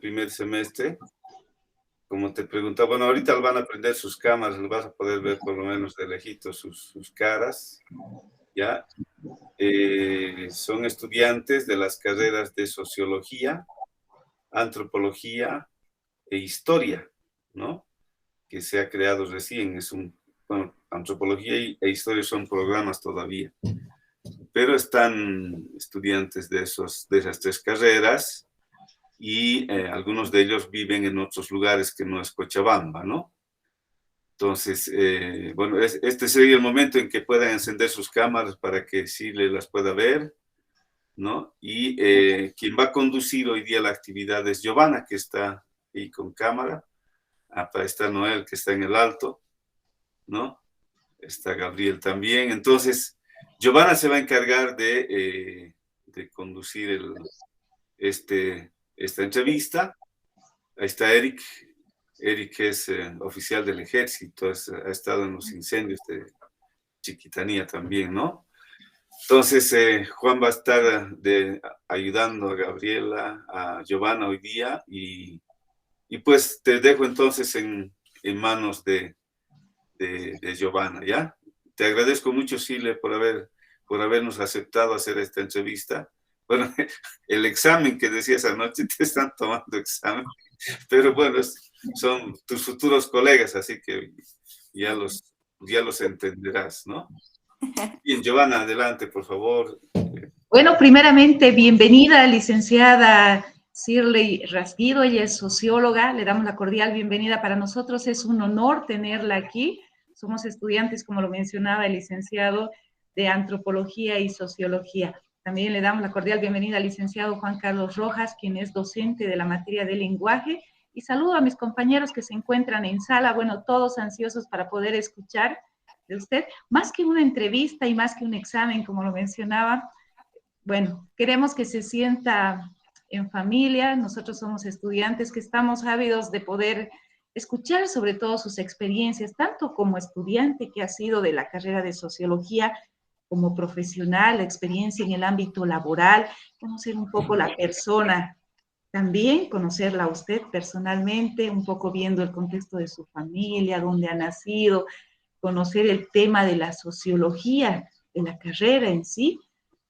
primer semestre. Como te preguntaba, bueno, ahorita van a aprender sus cámaras, vas a poder ver por lo menos de lejitos sus caras, ¿ya? Son estudiantes de las carreras de Sociología, Antropología e Historia, ¿no? Que se ha creado recién, bueno, Antropología e Historia son programas todavía, pero están estudiantes de esas tres carreras y algunos de ellos viven en otros lugares que no es Cochabamba, ¿no? Entonces, bueno, este sería el momento en que puedan encender sus cámaras para que sí las pueda ver, ¿no? Y quien va a conducir hoy día la actividad es Giovanna, que está ahí con cámara. Para está Noel, que está en el alto, ¿no? Está Gabriel también. Entonces, Giovanna se va a encargar de conducir esta entrevista. Ahí está Eric. Eric es oficial del ejército, ha estado en los incendios de Chiquitanía también, ¿no? Entonces, Juan va a estar ayudando a Gabriela, a Giovanna hoy día, y pues te dejo entonces en manos de Giovanna, ¿ya? Te agradezco mucho, Sile, por habernos aceptado hacer esta entrevista. Bueno, el examen que decías anoche, te están tomando examen, pero bueno, son tus futuros colegas, así que ya los entenderás, ¿no? Bien, Giovanna, adelante, por favor. Bueno, primeramente, bienvenida, licenciada Shirley Rasguido, ella es socióloga, le damos la cordial bienvenida. Para nosotros es un honor tenerla aquí. Somos estudiantes, como lo mencionaba el licenciado, de Antropología y Sociología. También le damos la cordial bienvenida al licenciado Juan Carlos Rojas, quien es docente de la materia de lenguaje. Y saludo a mis compañeros que se encuentran en sala, bueno, todos ansiosos para poder escuchar de usted. Más que una entrevista y más que un examen, como lo mencionaba, bueno, queremos que se sienta en familia. Nosotros somos estudiantes que estamos ávidos de poder escuchar sobre todo sus experiencias, tanto como estudiante que ha sido de la carrera de sociología, como profesional, la experiencia en el ámbito laboral, conocer un poco la persona, también conocerla a usted personalmente, un poco viendo el contexto de su familia, dónde ha nacido, conocer el tema de la sociología, de la carrera en sí.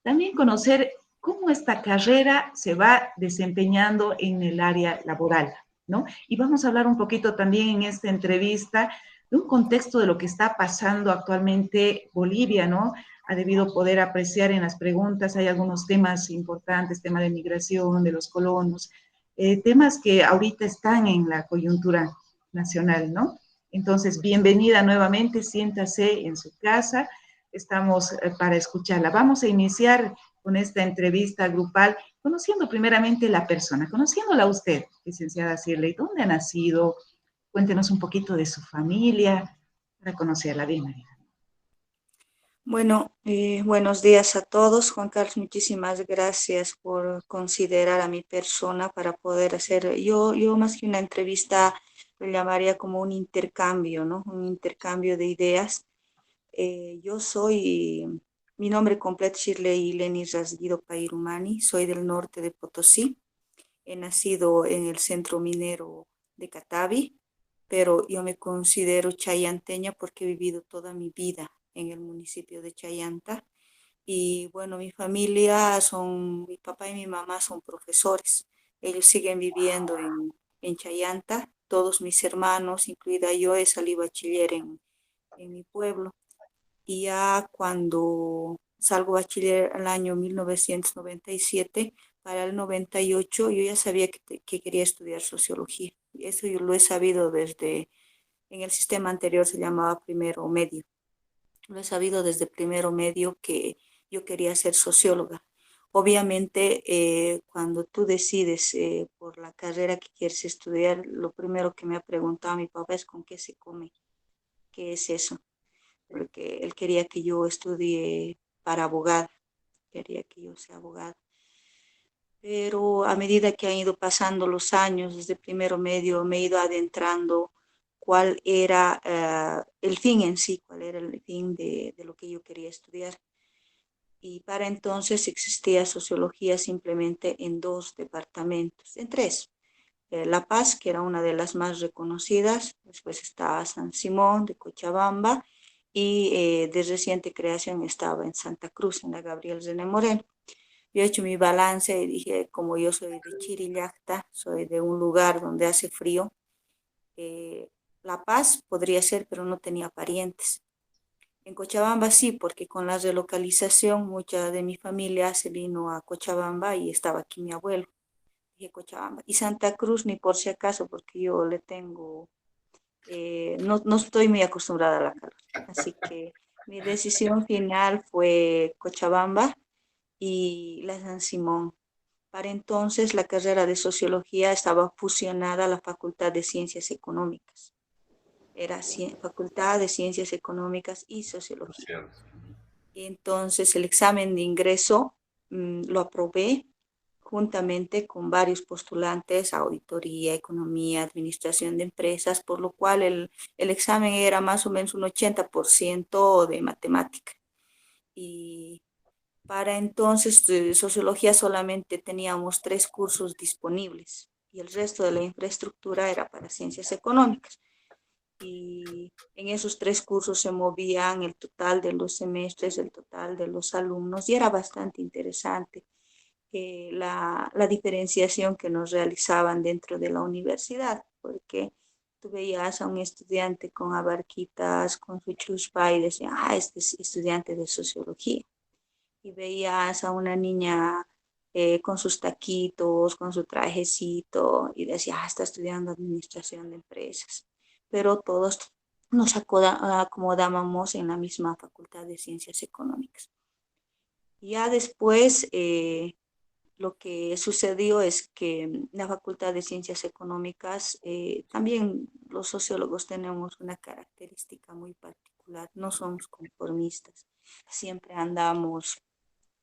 También conocer cómo esta carrera se va desempeñando en el área laboral, ¿no? Y vamos a hablar un poquito también en esta entrevista de un contexto de lo que está pasando actualmente Bolivia, ¿no? Ha debido poder apreciar en las preguntas, hay algunos temas importantes, tema de migración, de los colonos, temas que ahorita están en la coyuntura nacional, ¿no? Entonces, bienvenida nuevamente, siéntase en su casa, estamos para escucharla. Vamos a iniciar con esta entrevista grupal, conociendo primeramente la persona, conociéndola a usted, licenciada Shirley. ¿Dónde ha nacido? Cuéntenos un poquito de su familia, para conocerla. Bienvenida. Bueno, buenos días a todos. Juan Carlos, muchísimas gracias por considerar a mi persona para poder hacer, yo más que una entrevista, lo llamaría como un intercambio, ¿no? Un intercambio de ideas. Yo soy, mi nombre completo es Shirley Leni Rasguido Pairumani, soy del norte de Potosí, he nacido en el centro minero de Catavi, pero yo me considero chayanteña porque he vivido toda mi vida en el municipio de Chayanta. Y bueno, mi familia mi papá y mi mamá son profesores, ellos siguen viviendo en Chayanta, todos mis hermanos, incluida yo, he salido bachiller en mi pueblo. Y ya cuando salgo bachiller el año 1997, para el 98 yo ya sabía que quería estudiar sociología. Eso yo lo he sabido desde, en el sistema anterior se llamaba primero medio. Lo he sabido desde primero medio que yo quería ser socióloga. Obviamente, cuando tú decides por la carrera que quieres estudiar, lo primero que me ha preguntado mi papá es con qué se come, qué es eso, porque él quería que yo estudie para abogada, quería que yo sea abogada. Pero a medida que han ido pasando los años, desde primero medio, me he ido adentrando cuál era el fin en sí, cuál era el fin de lo que yo quería estudiar. Y para entonces existía sociología simplemente en 2 departamentos, en 3. La Paz, que era una de las más reconocidas, después estaba San Simón de Cochabamba y de reciente creación estaba en Santa Cruz, en la Gabriel René Moreno. Yo he hecho mi balance y dije, como yo soy de Chirillacta, soy de un lugar donde hace frío, La Paz podría ser, pero no tenía parientes. En Cochabamba sí, porque con la relocalización mucha de mi familia se vino a Cochabamba y estaba aquí mi abuelo. Dije Cochabamba. Y Santa Cruz ni por si acaso, porque yo le tengo, no estoy muy acostumbrada a la calor. Así que mi decisión final fue Cochabamba y la San Simón. Para entonces la carrera de sociología estaba fusionada a la Facultad de Ciencias Económicas. Era Facultad de Ciencias Económicas y Sociología. Entonces el examen de ingreso lo aprobé juntamente con varios postulantes, auditoría, economía, administración de empresas, por lo cual el examen era más o menos un 80% de matemática. Y para entonces, de sociología solamente teníamos 3 cursos disponibles y el resto de la infraestructura era para ciencias económicas. Y en esos 3 cursos se movían el total de los semestres, el total de los alumnos, y era bastante interesante la diferenciación que nos realizaban dentro de la universidad, porque tú veías a un estudiante con abarquitas, con su chuspa y decías, este es estudiante de sociología. Y veías a una niña con sus taquitos, con su trajecito, y decías, está estudiando administración de empresas. Pero todos nos acomodábamos en la misma Facultad de Ciencias Económicas. Ya después, lo que sucedió es que en la Facultad de Ciencias Económicas, también los sociólogos tenemos una característica muy particular, no somos conformistas, siempre andamos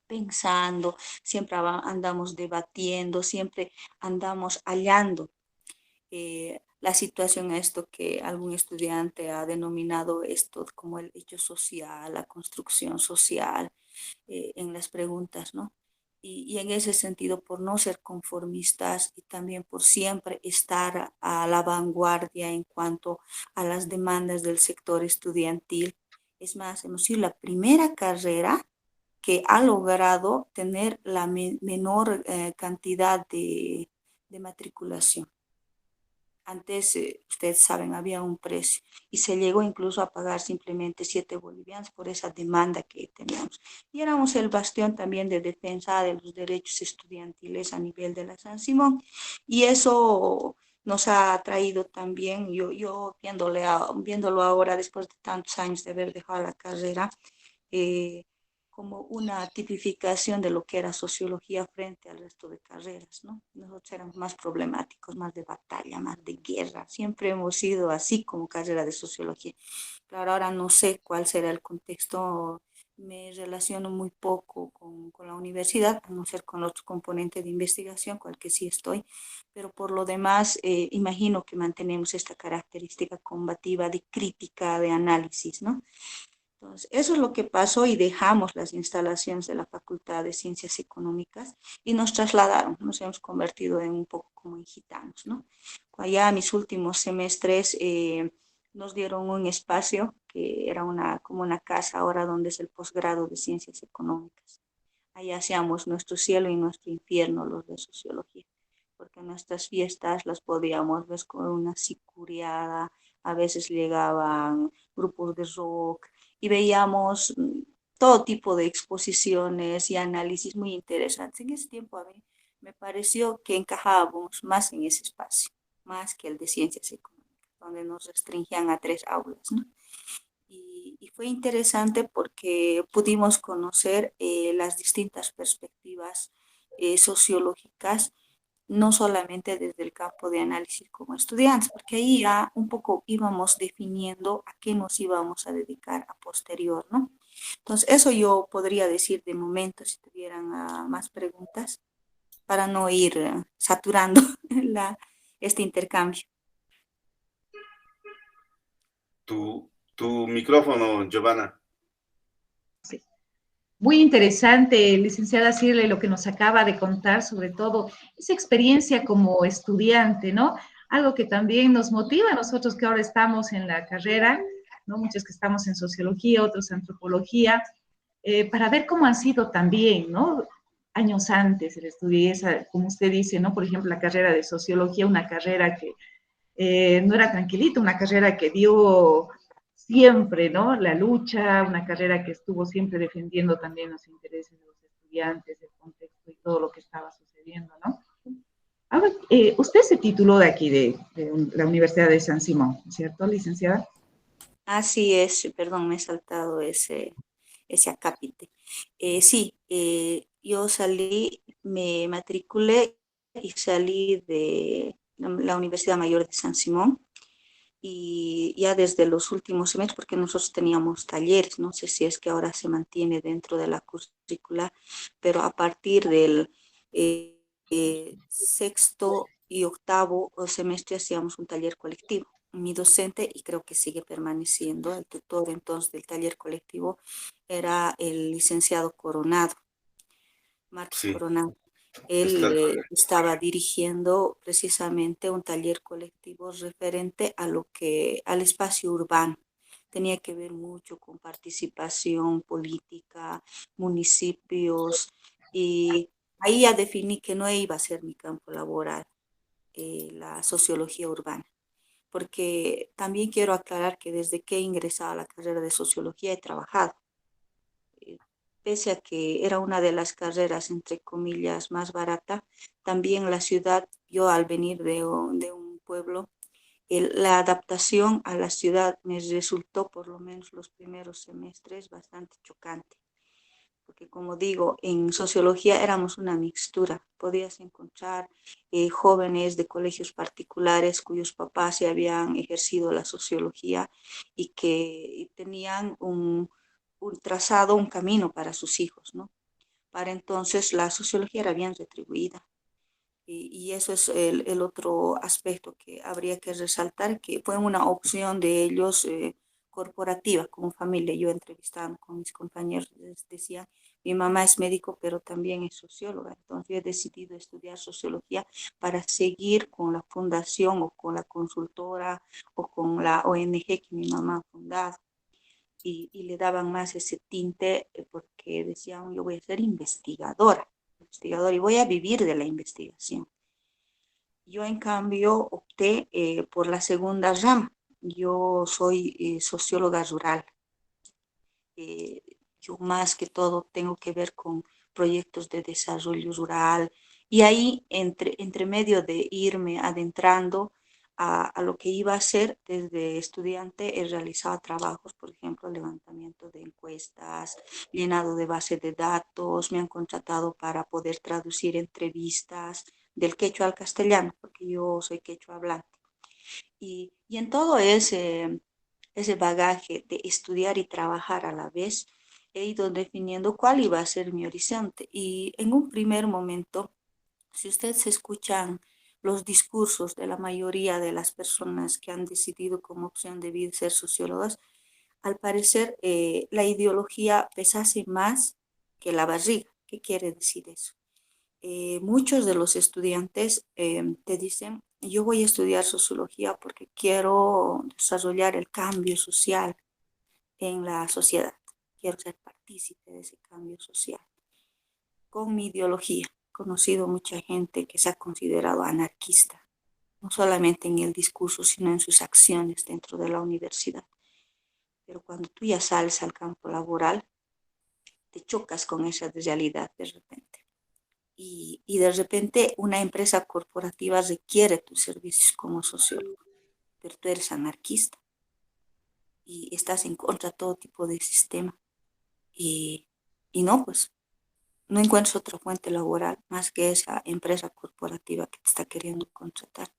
pensando, siempre andamos debatiendo, siempre andamos hallando la situación a esto que algún estudiante ha denominado esto como el hecho social, la construcción social, en las preguntas, ¿no? Y en ese sentido, por no ser conformistas y también por siempre estar a la vanguardia en cuanto a las demandas del sector estudiantil. Es más, hemos sido la primera carrera que ha logrado tener la menor cantidad de matriculación. Antes, ustedes saben, había un precio y se llegó incluso a pagar simplemente 7 bolivianos por esa demanda que teníamos. Y éramos el bastión también de defensa de los derechos estudiantiles a nivel de la San Simón. Y eso nos ha traído también, yo viéndolo ahora después de tantos años de haber dejado la carrera, eh, como una tipificación de lo que era sociología frente al resto de carreras, ¿no? Nosotros éramos más problemáticos, más de batalla, más de guerra. Siempre hemos sido así como carrera de sociología. Claro, ahora no sé cuál será el contexto. Me relaciono muy poco con la universidad, a no ser con otros componentes de investigación, con el que sí estoy, pero por lo demás, imagino que mantenemos esta característica combativa de crítica, de análisis, ¿no? Entonces, eso es lo que pasó y dejamos las instalaciones de la Facultad de Ciencias Económicas y nos trasladaron, nos hemos convertido en un poco como en gitanos, ¿no? Allá mis últimos semestres nos dieron un espacio que era como una casa ahora donde es el posgrado de Ciencias Económicas. Allá hacíamos nuestro cielo y nuestro infierno los de sociología, porque nuestras fiestas las podíamos ver con una sicuriada, a veces llegaban grupos de rock y veíamos todo tipo de exposiciones y análisis muy interesantes. En ese tiempo a mí me pareció que encajábamos más en ese espacio, más que el de ciencias económicas, donde nos restringían a 3 aulas, ¿no? Y fue interesante porque pudimos conocer las distintas perspectivas sociológicas, no solamente desde el campo de análisis como estudiantes, porque ahí ya un poco íbamos definiendo a qué nos íbamos a dedicar a posterior, ¿no? Entonces, eso yo podría decir de momento, si tuvieran más preguntas, para no ir saturando este intercambio. Tu micrófono, Giovanna. Sí. Muy interesante, licenciada Cirle, lo que nos acaba de contar, sobre todo esa experiencia como estudiante, ¿no? Algo que también nos motiva a nosotros que ahora estamos en la carrera, ¿no? Muchos que estamos en sociología, otros en antropología, para ver cómo han sido también, ¿no? Años antes el estudio, esa, como usted dice, ¿no? Por ejemplo, la carrera de sociología, una carrera que no era tranquilita, una carrera que dio siempre, ¿no? La lucha, una carrera que estuvo siempre defendiendo también los intereses de los estudiantes, el contexto y todo lo que estaba sucediendo, ¿no? Ahora, usted se tituló de aquí, de la Universidad de San Simón, ¿cierto, licenciada? Así es, perdón, me he saltado ese acápite. Sí, yo salí, me matriculé y salí de la Universidad Mayor de San Simón y ya desde los últimos semestres, porque nosotros teníamos talleres, no sé si es que ahora se mantiene dentro de la currícula, pero a partir del sexto y octavo semestre hacíamos un taller colectivo. Mi docente, y creo que sigue permaneciendo, el tutor entonces del taller colectivo, era el licenciado Coronado, Marcos Sí, Coronado. Él está, estaba dirigiendo precisamente un taller colectivo referente a al espacio urbano. Tenía que ver mucho con participación política, municipios, y ahí ya definí que no iba a ser mi campo laboral, la sociología urbana, porque también quiero aclarar que desde que he ingresado a la carrera de sociología he trabajado, eh, pese a que era una de las carreras, entre comillas, más barata, también la ciudad, yo al venir de un pueblo, la adaptación a la ciudad me resultó, por lo menos los primeros semestres, bastante chocante. Porque como digo, en sociología éramos una mixtura. Podías encontrar jóvenes de colegios particulares cuyos papás se habían ejercido la sociología y que tenían un trazado, un camino para sus hijos, ¿no? Para entonces la sociología era bien retribuida. Y eso es el otro aspecto que habría que resaltar, que fue una opción de ellos corporativa, como familia. Yo entrevistando con mis compañeros, les decía, mi mamá es médico, pero también es socióloga. Entonces yo he decidido estudiar sociología para seguir con la fundación o con la consultora o con la ONG que mi mamá ha fundado. Y le daban más ese tinte porque decían, yo voy a ser investigadora y voy a vivir de la investigación. Yo, en cambio, opté por la segunda rama. Yo soy socióloga rural. Eh, yo más que todo tengo que ver con proyectos de desarrollo rural y ahí entre medio de irme adentrando a lo que iba a hacer desde estudiante, he realizado trabajos, por ejemplo, levantamiento de encuestas, llenado de base de datos, me han contratado para poder traducir entrevistas del quechua al castellano, porque yo soy quechua hablante. Y en todo ese bagaje de estudiar y trabajar a la vez, he ido definiendo cuál iba a ser mi horizonte. Y en un primer momento, si ustedes escuchan los discursos de la mayoría de las personas que han decidido como opción de vida ser sociólogas, al parecer la ideología pesase más que la barriga. ¿Qué quiere decir eso? Muchos de los estudiantes te dicen, yo voy a estudiar sociología porque quiero desarrollar el cambio social en la sociedad, quiero ser partícipe de ese cambio social con mi ideología. He conocido mucha gente que se ha considerado anarquista, no solamente en el discurso, sino en sus acciones dentro de la universidad. Pero cuando tú ya sales al campo laboral, te chocas con esa realidad de repente. Y de repente una empresa corporativa requiere tus servicios como sociólogo, pero tú eres anarquista y estás en contra de todo tipo de sistema. Y, y no, pues no encuentras otra fuente laboral más que esa empresa corporativa que te está queriendo contratar.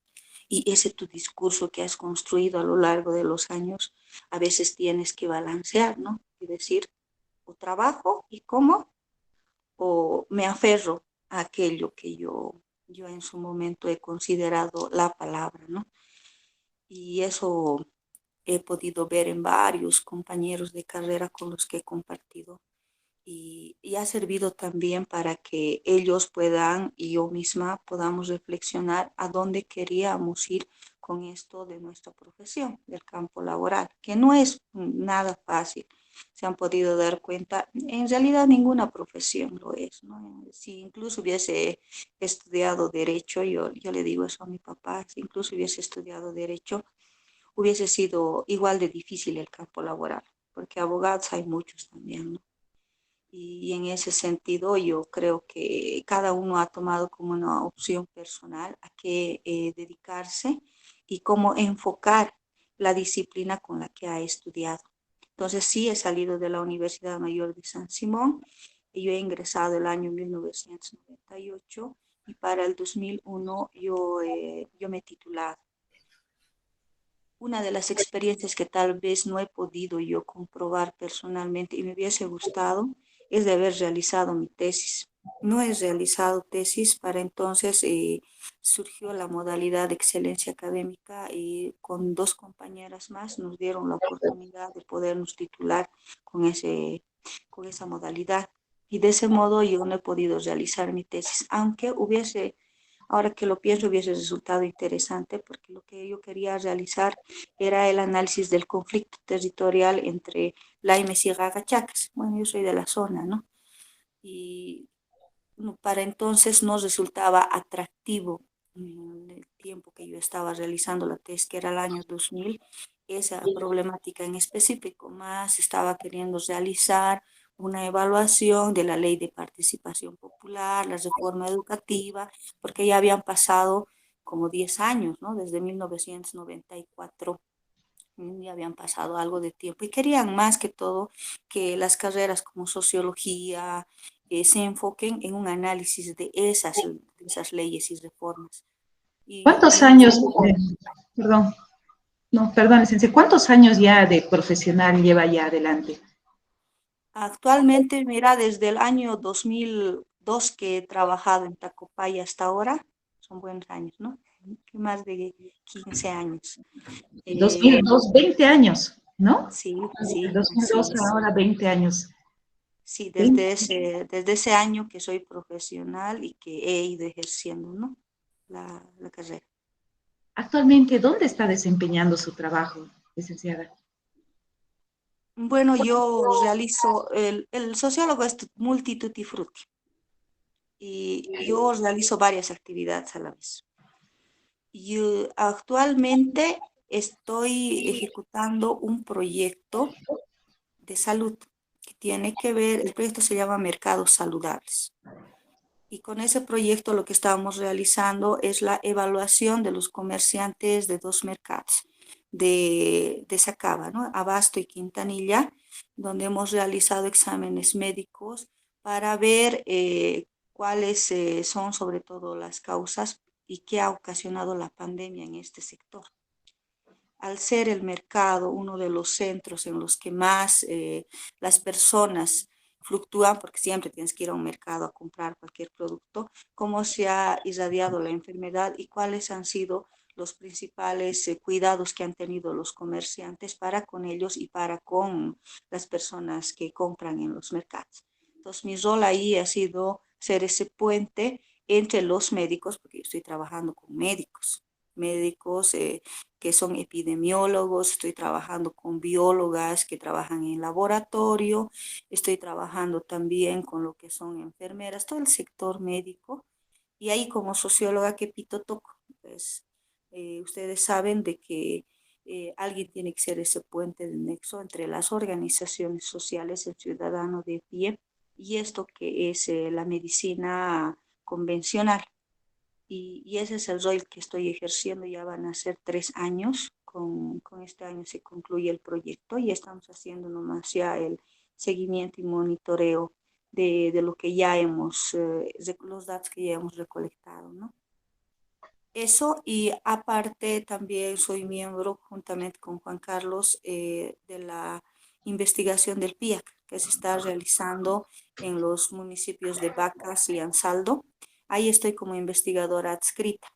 Y ese tu discurso que has construido a lo largo de los años, a veces tienes que balancear, ¿no? Y decir, o trabajo y cómo, o me aferro a aquello que yo en su momento he considerado la palabra, ¿no? Y eso he podido ver en varios compañeros de carrera con los que he compartido y ha servido también para que ellos puedan y yo misma podamos reflexionar a dónde queríamos ir con esto de nuestra profesión, del campo laboral, que no es nada fácil. Se han podido dar cuenta, en realidad ninguna profesión lo es, ¿no? Si incluso hubiese estudiado derecho, yo le digo eso a mi papá, si incluso hubiese estudiado derecho, hubiese sido igual de difícil el campo laboral, porque abogados hay muchos también, ¿no? Y en ese sentido yo creo que cada uno ha tomado como una opción personal a qué dedicarse y cómo enfocar la disciplina con la que ha estudiado. Entonces sí he salido de la Universidad Mayor de San Simón y yo he ingresado el año 1998 y para el 2001 yo me he titulado. Una de las experiencias que tal vez no he podido yo comprobar personalmente y me hubiese gustado es de haber realizado mi tesis. No he realizado tesis, para entonces surgió la modalidad de excelencia académica y con dos compañeras más nos dieron la oportunidad de podernos titular con, con esa modalidad. Y de ese modo yo no he podido realizar mi tesis, aunque hubiese, ahora que lo pienso, hubiese resultado interesante porque lo que yo quería realizar era el análisis del conflicto territorial entre Laimes y Gagachacas. Bueno, yo soy de la zona, ¿no? Y para entonces no resultaba atractivo en el tiempo que yo estaba realizando la tesis, que era el año 2000, esa problemática en específico, más estaba queriendo realizar una evaluación de la ley de participación popular, la reforma educativa, porque ya habían pasado como 10 años, ¿no? Desde 1994 ya habían pasado algo de tiempo y querían más que todo que las carreras como sociología se enfoquen en un análisis de esas leyes y reformas. ¿Cuántos Y en ese años, perdón, no, perdón, licencia, cuántos años ya de profesional lleva ya adelante? actualmente, mira, desde el año 2002 que he trabajado en Tacopaya hasta ahora, son buenos años, ¿no? Más de 15 años. Eh, 2002, 20 años, ¿no? sí, De sí, 2002 así a es. ahora 20 años. Sí, 20. desde ese año que soy profesional y que he ido ejerciendo, ¿no? La carrera. Actualmente, ¿dónde está desempeñando su trabajo, licenciada? Bueno, yo realizo, el sociólogo es multitutti frutti y yo realizo varias actividades a la vez. Yo actualmente estoy ejecutando un proyecto de salud que tiene que ver, el proyecto se llama Mercados Saludables. Y con ese proyecto lo que estábamos realizando es la evaluación de los comerciantes de dos mercados de Sacaba, ¿no? Abasto y Quintanilla, donde hemos realizado exámenes médicos para ver cuáles son sobre todo las causas y qué ha ocasionado la pandemia en este sector. Al ser el mercado uno de los centros en los que más las personas fluctúan, porque siempre tienes que ir a un mercado a comprar cualquier producto, cómo se ha irradiado la enfermedad y cuáles han sido los principales cuidados que han tenido los comerciantes para con ellos y para con las personas que compran en los mercados. Entonces, mi rol ahí ha sido ser ese puente entre los médicos, porque yo estoy trabajando con médicos que son epidemiólogos, estoy trabajando con biólogas que trabajan en laboratorio, estoy trabajando también con lo que son enfermeras, todo el sector médico. Y ahí como socióloga que pito toco, pues ustedes saben de que alguien tiene que ser ese puente de nexo entre las organizaciones sociales, el ciudadano de pie y esto que es la medicina convencional. Y ese es el rol que estoy ejerciendo, ya van a ser 3 años, con este año se concluye el proyecto y estamos haciendo nomás ya el seguimiento y monitoreo de lo que ya hemos, los datos que ya hemos recolectado, ¿no? Eso y aparte también soy miembro juntamente con Juan Carlos de la investigación del PIAC que se está realizando en los municipios de Vacas y Ansaldo. Ahí estoy como investigadora adscrita,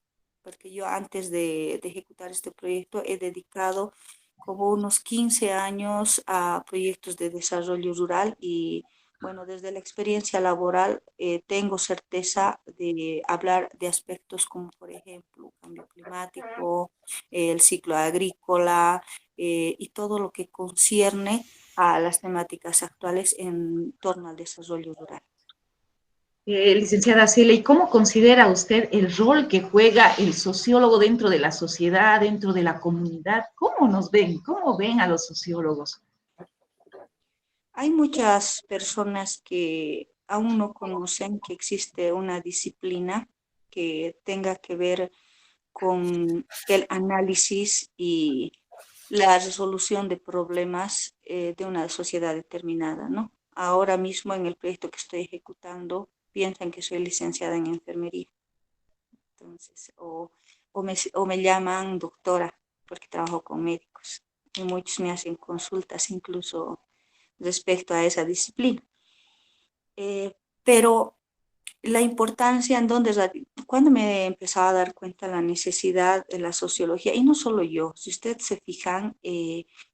porque yo antes de ejecutar este proyecto he dedicado como unos 15 años a proyectos de desarrollo rural y Bueno, desde la experiencia laboral tengo certeza de hablar de aspectos como, por ejemplo, cambio climático, el ciclo agrícola y todo lo que concierne a las temáticas actuales en torno al desarrollo rural. Licenciada Celia, ¿y cómo considera usted el rol que juega el sociólogo dentro de la sociedad, dentro de la comunidad? ¿Cómo nos ven? ¿Cómo ven a los sociólogos? Hay muchas personas que aún no conocen que existe una disciplina que tenga que ver con el análisis y la resolución de problemas de una sociedad determinada, ¿no? Ahora mismo en el proyecto que estoy ejecutando, piensan que soy licenciada en enfermería, entonces, o me llaman doctora porque trabajo con médicos y muchos me hacen consultas incluso respecto a esa disciplina. Pero la importancia en donde, cuando me he empezado a dar cuenta de la necesidad de la sociología, y no solo yo, si ustedes se fijan,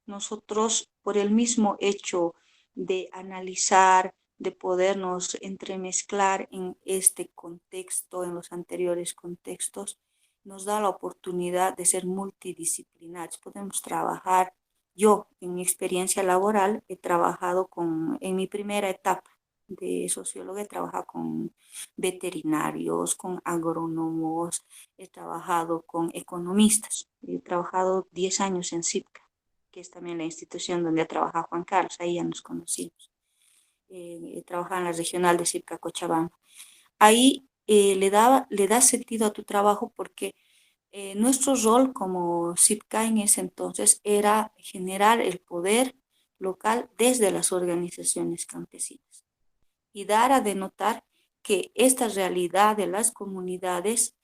nosotros por el mismo hecho de analizar, de podernos entremezclar en este contexto, en los anteriores contextos, nos da la oportunidad de ser multidisciplinarios. Podemos trabajar, yo en mi experiencia laboral he trabajado en mi primera etapa de socióloga, he trabajado con veterinarios, con agrónomos, he trabajado con economistas, he trabajado 10 años en CIPCA, que es también la institución donde ha trabajado Juan Carlos, ahí ya nos conocimos. He trabajado en la regional de CIPCA Cochabamba. Ahí le da sentido a tu trabajo porque nuestro rol como CIPCA en ese entonces era generar el poder local desde las organizaciones campesinas y dar a denotar que esta realidad de las comunidades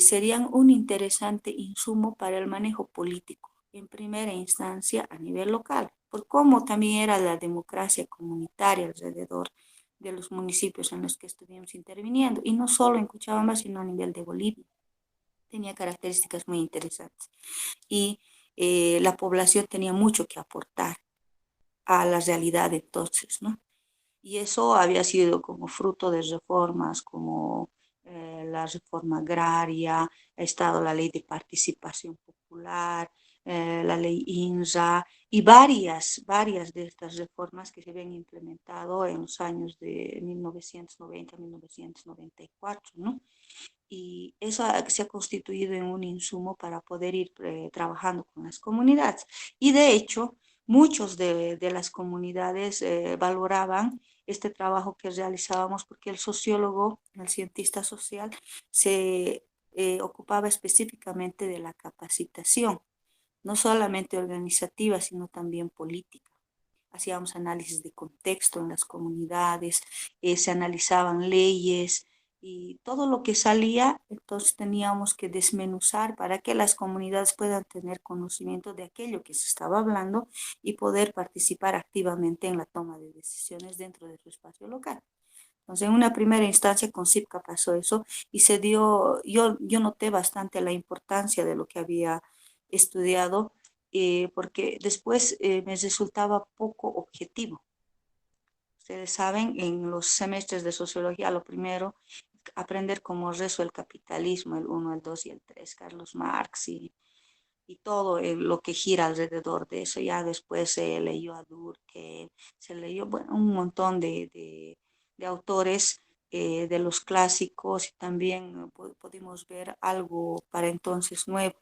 serían un interesante insumo para el manejo político, en primera instancia a nivel local, por cómo también era la democracia comunitaria alrededor de los municipios en los que estuvimos interviniendo, y no solo en Cochabamba, sino a nivel de Bolivia. Tenía características muy interesantes y la población tenía mucho que aportar a la realidad de entonces, ¿no? Y eso había sido como fruto de reformas como la reforma agraria, ha estado la ley de participación popular, la ley INRA y varias de estas reformas que se habían implementado en los años de 1990 a 1994, ¿no? Y eso se ha constituido en un insumo para poder ir trabajando con las comunidades. Y de hecho, muchos de las comunidades valoraban este trabajo que realizábamos porque el sociólogo, el cientista social, se ocupaba específicamente de la capacitación, no solamente organizativa, sino también política. Hacíamos análisis de contexto en las comunidades, se analizaban leyes y todo lo que salía, entonces teníamos que desmenuzar para que las comunidades puedan tener conocimiento de aquello que se estaba hablando y poder participar activamente en la toma de decisiones dentro de su espacio local. Entonces, en una primera instancia con CIPCA pasó eso y se dio, yo noté bastante la importancia de lo que había estudiado porque después me resultaba poco objetivo. Ustedes saben, en los semestres de sociología, lo primero, aprender cómo rezó el capitalismo, el uno, el 2 y el 3, Carlos Marx y todo lo que gira alrededor de eso. Ya después se leyó a Durkheim, se leyó bueno, un montón de autores de los clásicos y también pudimos ver algo para entonces nuevo.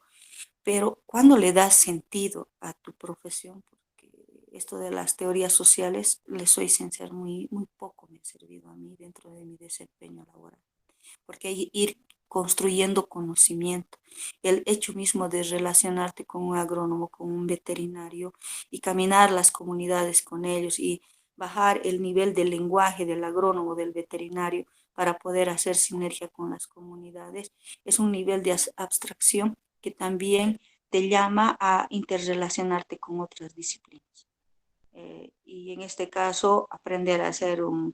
Pero cuando le das sentido a tu profesión, porque esto de las teorías sociales, les soy sincera, muy poco me ha servido a mí dentro de mi desempeño laboral, porque hay que ir construyendo conocimiento. El hecho mismo de relacionarte con un agrónomo, con un veterinario y caminar las comunidades con ellos y bajar el nivel del lenguaje del agrónomo, del veterinario, para poder hacer sinergia con las comunidades, es un nivel de abstracción que también te llama a interrelacionarte con otras disciplinas. Y en este caso, aprender a hacer un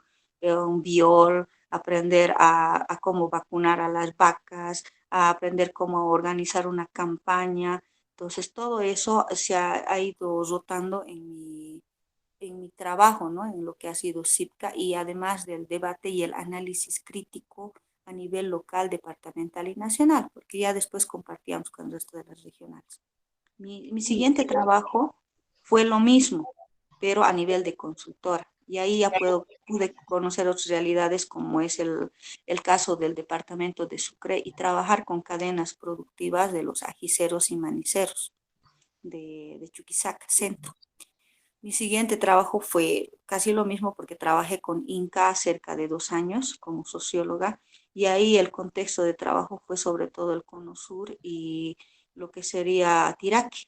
biol, aprender a cómo vacunar a las vacas, a aprender cómo organizar una campaña. Entonces, todo eso se ha ido rotando en mi trabajo, ¿no? En lo que ha sido CIPCA y además del debate y el análisis crítico a nivel local, departamental y nacional, porque ya después compartíamos con el resto de las regionales. Mi siguiente trabajo fue lo mismo, pero a nivel de consultora. Y ahí ya pude conocer otras realidades como es el caso del departamento de Sucre y trabajar con cadenas productivas de los ajiceros y maniceros de Chuquisaca, centro. Mi siguiente trabajo fue casi lo mismo porque trabajé con Inca cerca de 2 años como socióloga y ahí el contexto de trabajo fue sobre todo el Cono Sur y lo que sería Tiraque.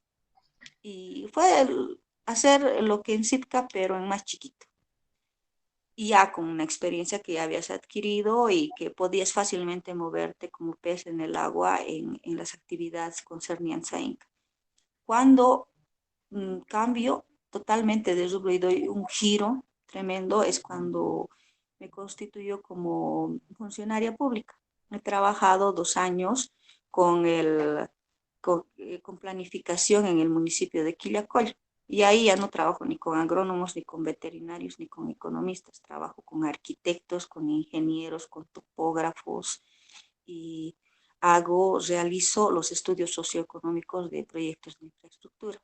Y fue hacer lo que en Sitka, pero en más chiquito. Y ya con una experiencia que ya habías adquirido y que podías fácilmente moverte como pez en el agua en las actividades concernientes a Inca. Cuando cambio totalmente de rubro y doy un giro tremendo es cuando me constituyo como funcionaria pública. He trabajado 2 años con, con planificación en el municipio de Quillacollo. Y ahí ya no trabajo ni con agrónomos, ni con veterinarios, ni con economistas. Trabajo con arquitectos, con ingenieros, con topógrafos y realizo los estudios socioeconómicos de proyectos de infraestructura.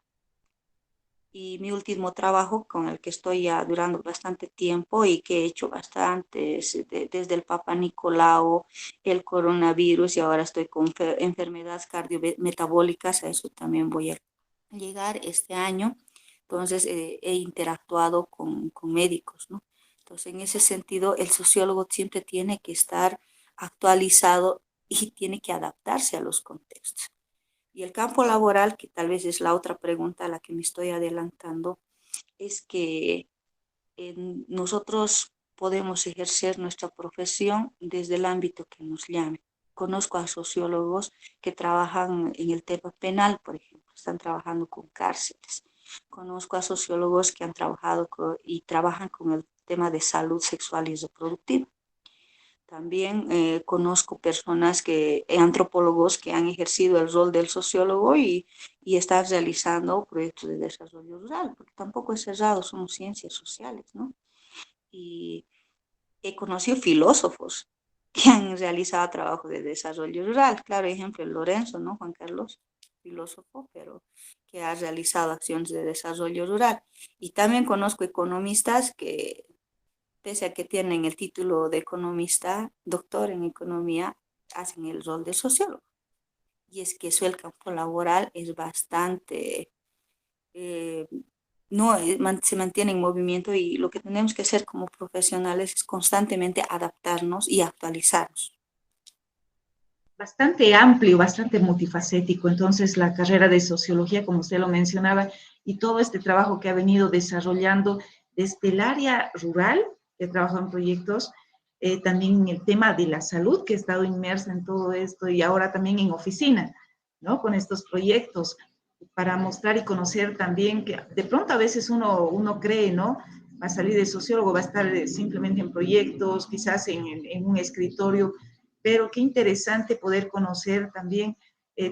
Y mi último trabajo con el que estoy ya durando bastante tiempo y que he hecho bastantes, desde el Papa Nicolau, el coronavirus y ahora estoy con enfermedades cardiometabólicas, a eso también voy a llegar este año. Entonces he interactuado con médicos, ¿no? Entonces en ese sentido el sociólogo siempre tiene que estar actualizado y tiene que adaptarse a los contextos. Y el campo laboral, que tal vez es la otra pregunta a la que me estoy adelantando, es que nosotros podemos ejercer nuestra profesión desde el ámbito que nos llame. Conozco a sociólogos que trabajan en el tema penal, por ejemplo, están trabajando con cárceles. Conozco a sociólogos que han trabajado y trabajan con el tema de salud sexual y reproductiva. También conozco personas antropólogos que han ejercido el rol del sociólogo y están realizando proyectos de desarrollo rural, porque tampoco es cerrado, somos ciencias sociales, ¿no? Y he conocido filósofos que han realizado trabajo de desarrollo rural. Claro, ejemplo, Lorenzo, ¿no? Juan Carlos, filósofo, pero que ha realizado acciones de desarrollo rural. Y también conozco economistas que pese a que tienen el título de economista, doctor en economía, hacen el rol de sociólogo. Y es que eso el campo laboral es bastante, eh, no se mantiene en movimiento y lo que tenemos que hacer como profesionales es constantemente adaptarnos y actualizarnos. Bastante amplio, bastante multifacético. Entonces, la carrera de sociología, como usted lo mencionaba, y todo este trabajo que ha venido desarrollando desde el área rural, que ha trabajado en proyectos, también en el tema de la salud, que ha estado inmersa en todo esto, y ahora también en oficina, ¿no? Con estos proyectos, para mostrar y conocer también que de pronto a veces uno cree, ¿no? Va a salir de sociólogo, va a estar simplemente en proyectos, quizás en un escritorio, pero qué interesante poder conocer también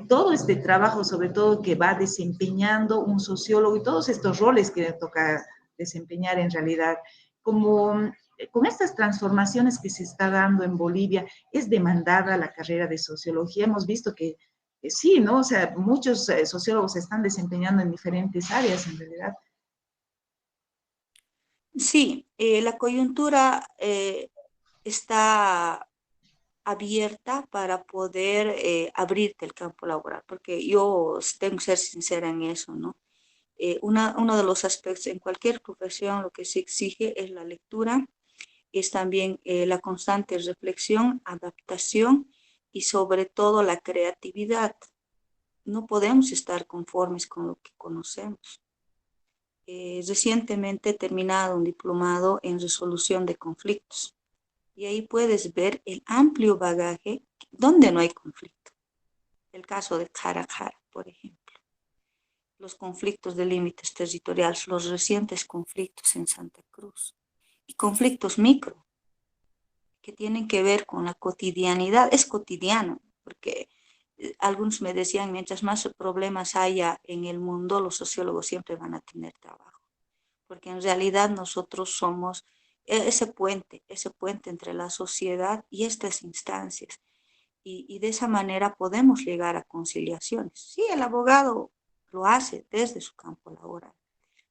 todo este trabajo, sobre todo que va desempeñando un sociólogo y todos estos roles que le toca desempeñar en realidad. Como con estas transformaciones que se está dando en Bolivia, es demandada la carrera de sociología. Hemos visto que sí, ¿no? O sea, muchos sociólogos se están desempeñando en diferentes áreas en realidad. Sí, la coyuntura está abierta para poder abrirte el campo laboral, porque yo tengo que ser sincera en eso, ¿no? Uno de los aspectos en cualquier profesión, lo que se exige es la lectura, es también la constante reflexión, adaptación y sobre todo la creatividad. No podemos estar conformes con lo que conocemos. Recientemente he terminado un diplomado en resolución de conflictos y ahí puedes ver el amplio bagaje donde no hay conflicto. El caso de Carajara, por ejemplo, los conflictos de límites territoriales, los recientes conflictos en Santa Cruz y conflictos micro que tienen que ver con la cotidianidad. Es cotidiano, porque algunos me decían, mientras más problemas haya en el mundo, los sociólogos siempre van a tener trabajo, porque en realidad nosotros somos ese puente entre la sociedad y estas instancias. Y de esa manera podemos llegar a conciliaciones. Sí, el abogado lo hace desde su campo laboral,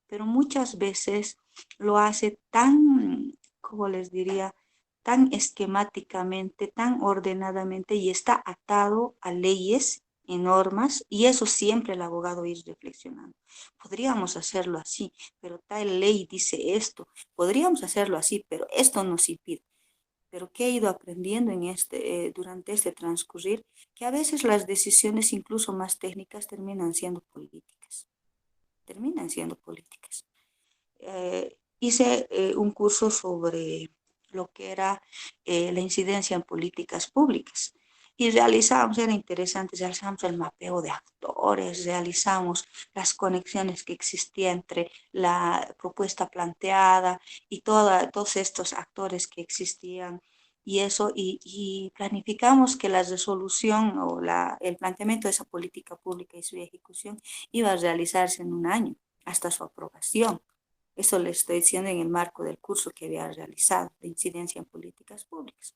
pero muchas veces lo hace tan, ¿cómo les diría?, tan esquemáticamente, tan ordenadamente y está atado a leyes y normas, y eso siempre el abogado ir reflexionando. Podríamos hacerlo así, pero tal ley dice esto. Podríamos hacerlo así, pero esto nos impide. Pero que he ido aprendiendo durante este transcurrir, que a veces las decisiones incluso más técnicas terminan siendo políticas. Hice un curso sobre lo que era la incidencia en políticas públicas y realizamos, era interesante, realizamos el mapeo de actores, realizamos las conexiones que existían entre la propuesta planteada y todos estos actores que existían y eso, y planificamos que la resolución o el planteamiento de esa política pública y su ejecución iba a realizarse en un año hasta su aprobación. Eso le estoy diciendo en el marco del curso que había realizado de incidencia en políticas públicas.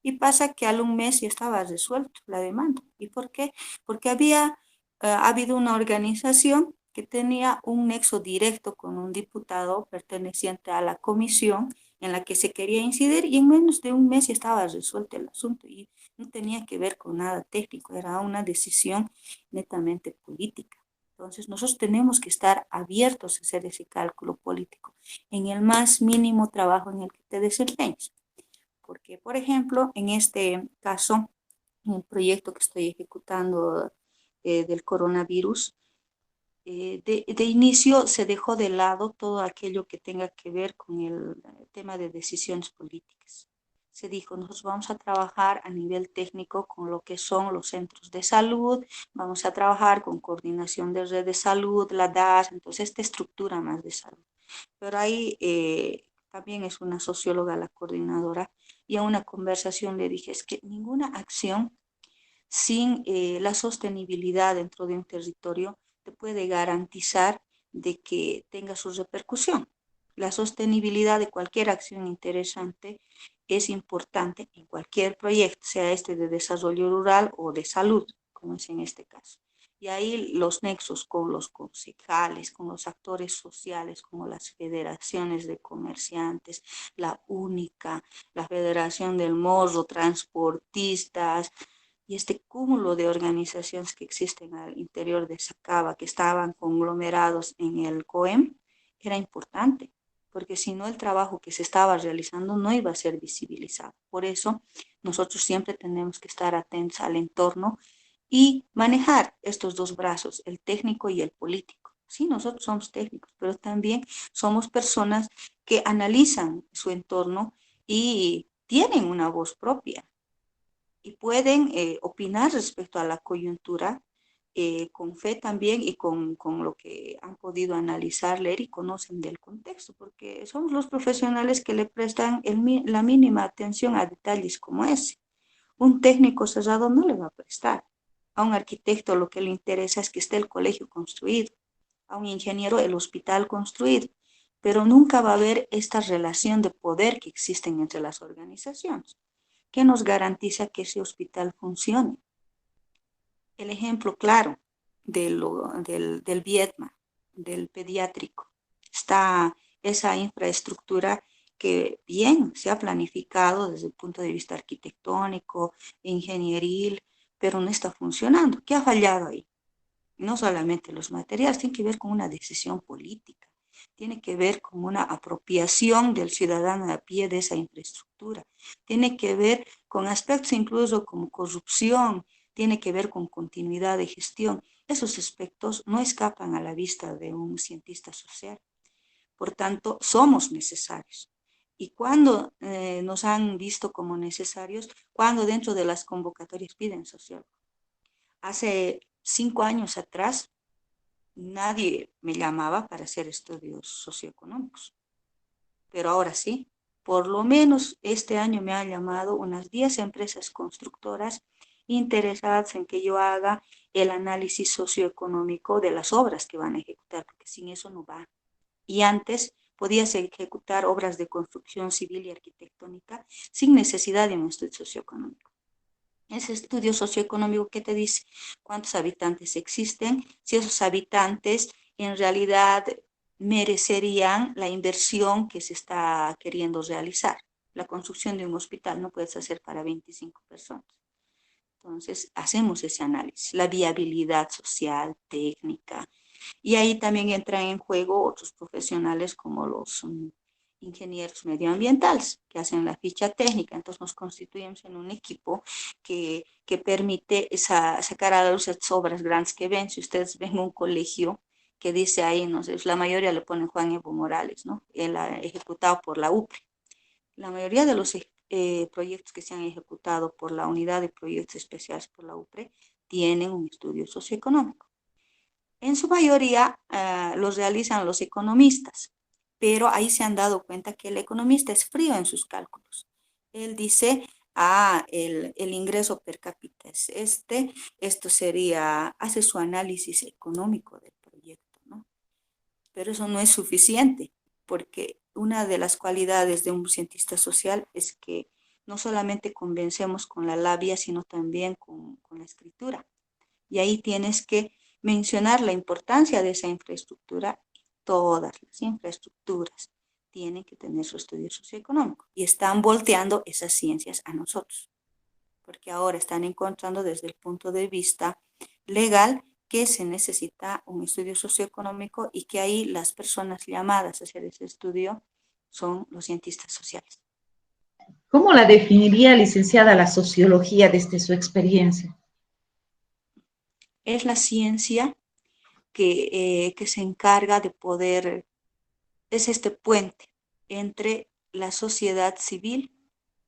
Y pasa que al un mes ya estaba resuelto la demanda. ¿Y por qué? Porque había habido una organización que tenía un nexo directo con un diputado perteneciente a la comisión en la que se quería incidir y en menos de un mes ya estaba resuelto el asunto y no tenía que ver con nada técnico, era una decisión netamente política. Entonces, nosotros tenemos que estar abiertos a hacer ese cálculo político en el más mínimo trabajo en el que te desempeñes. Porque, por ejemplo, en este caso, en el proyecto que estoy ejecutando del coronavirus, de inicio se dejó de lado todo aquello que tenga que ver con el tema de decisiones políticas. Se dijo, nosotros vamos a trabajar a nivel técnico con lo que son los centros de salud, vamos a trabajar con coordinación de red de salud, la DAS, entonces esta estructura más de salud. Pero ahí también es una socióloga la coordinadora y a una conversación le dije, es que ninguna acción sin la sostenibilidad dentro de un territorio te puede garantizar de que tenga su repercusión. La sostenibilidad de cualquier acción interesante es importante en cualquier proyecto, sea este de desarrollo rural o de salud, como es en este caso. Y ahí los nexos con los concejales, con los actores sociales, como las federaciones de comerciantes, la única, la Federación del Morro, transportistas, y este cúmulo de organizaciones que existen al interior de Sacaba, que estaban conglomerados en el COEM, era importante, porque si no el trabajo que se estaba realizando no iba a ser visibilizado. Por eso nosotros siempre tenemos que estar atentos al entorno y manejar estos dos brazos, el técnico y el político. Sí, nosotros somos técnicos, pero también somos personas que analizan su entorno y tienen una voz propia y pueden opinar respecto a la coyuntura con fe también y con lo que han podido analizar, leer y conocen del contexto, porque somos los profesionales que le prestan la mínima atención a detalles como ese. Un técnico cerrado no le va a prestar. A un arquitecto lo que le interesa es que esté el colegio construido, a un ingeniero el hospital construido, pero nunca va a haber esta relación de poder que existen entre las organizaciones. ¿Qué nos garantiza que ese hospital funcione? El ejemplo claro del Vietma, del pediátrico. Está esa infraestructura que bien se ha planificado desde el punto de vista arquitectónico, ingenieril, pero no está funcionando. ¿Qué ha fallado ahí? No solamente los materiales, tiene que ver con una decisión política, tiene que ver con una apropiación del ciudadano a pie de esa infraestructura, tiene que ver con aspectos incluso como corrupción, tiene que ver con continuidad de gestión. Esos aspectos no escapan a la vista de un cientista social. Por tanto, somos necesarios. Y cuando nos han visto como necesarios, cuando dentro de las convocatorias piden sociólogo. Hace 5 años atrás, nadie me llamaba para hacer estudios socioeconómicos, pero ahora sí. Por lo menos este año me han llamado unas 10 empresas constructoras interesadas en que yo haga el análisis socioeconómico de las obras que van a ejecutar, porque sin eso no va. Y antes, podías ejecutar obras de construcción civil y arquitectónica sin necesidad de un estudio socioeconómico. Ese estudio socioeconómico que te dice cuántos habitantes existen, si esos habitantes en realidad merecerían la inversión que se está queriendo realizar. La construcción de un hospital no puedes hacer para 25 personas. Entonces, hacemos ese análisis, la viabilidad social, técnica, y ahí también entran en juego otros profesionales como los ingenieros medioambientales que hacen la ficha técnica. Entonces nos constituimos en un equipo que permite sacar a la luz esas obras grandes que ven. Si ustedes ven un colegio que dice ahí, no sé, la mayoría le ponen Juan Evo Morales, ¿no? Él ha ejecutado por la UPRE. La mayoría de los proyectos que se han ejecutado por la Unidad de Proyectos Especiales por la UPRE tienen un estudio socioeconómico. En su mayoría los realizan los economistas, pero ahí se han dado cuenta que el economista es frío en sus cálculos. Él dice, el ingreso per cápita es esto sería, hace su análisis económico del proyecto, ¿no? Pero eso no es suficiente, porque una de las cualidades de un cientista social es que no solamente convencemos con la labia, sino también con la escritura. Y ahí tienes que mencionar la importancia de esa infraestructura. Todas las infraestructuras tienen que tener su estudio socioeconómico y están volteando esas ciencias a nosotros, porque ahora están encontrando desde el punto de vista legal que se necesita un estudio socioeconómico y que ahí las personas llamadas a hacer ese estudio son los cientistas sociales. ¿Cómo la definiría, licenciada, la sociología desde su experiencia? Es la ciencia que se encarga de poder, es este puente entre la sociedad civil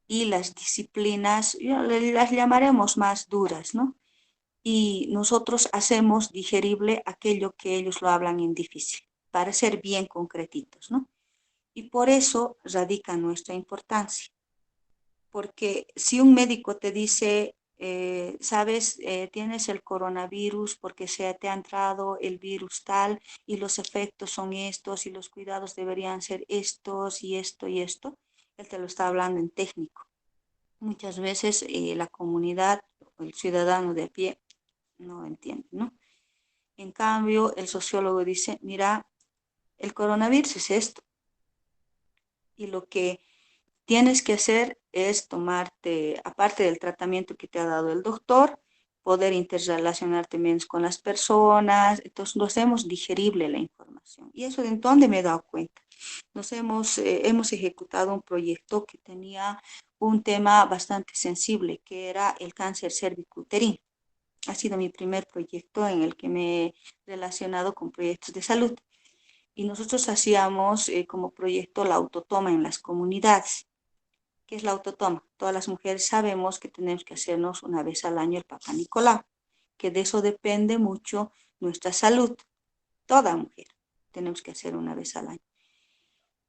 y las disciplinas, las llamaremos más duras, ¿no? Y nosotros hacemos digerible aquello que ellos lo hablan en difícil, para ser bien concretitos, ¿no? Y por eso radica nuestra importancia. Porque si un médico te dice, sabes, tienes el coronavirus porque te ha entrado el virus tal y los efectos son estos y los cuidados deberían ser estos y esto y esto, él te lo está hablando en técnico. Muchas veces la comunidad, el ciudadano de a pie, no entiende, ¿no? En cambio, el sociólogo dice, mira, el coronavirus es esto. Y lo que tienes que hacer es tomarte, aparte del tratamiento que te ha dado el doctor, poder interrelacionarte menos con las personas. Entonces, nos hacemos digerible la información. Y eso de dónde me he dado cuenta. Hemos ejecutado un proyecto que tenía un tema bastante sensible, que era el cáncer cervicuterino. Ha sido mi primer proyecto en el que me he relacionado con proyectos de salud. Y nosotros hacíamos como proyecto la autotoma en las comunidades. ¿Qué es la autotoma? Todas las mujeres sabemos que tenemos que hacernos una vez al año el Papa Nicolau, que de eso depende mucho nuestra salud. Toda mujer tenemos que hacer una vez al año.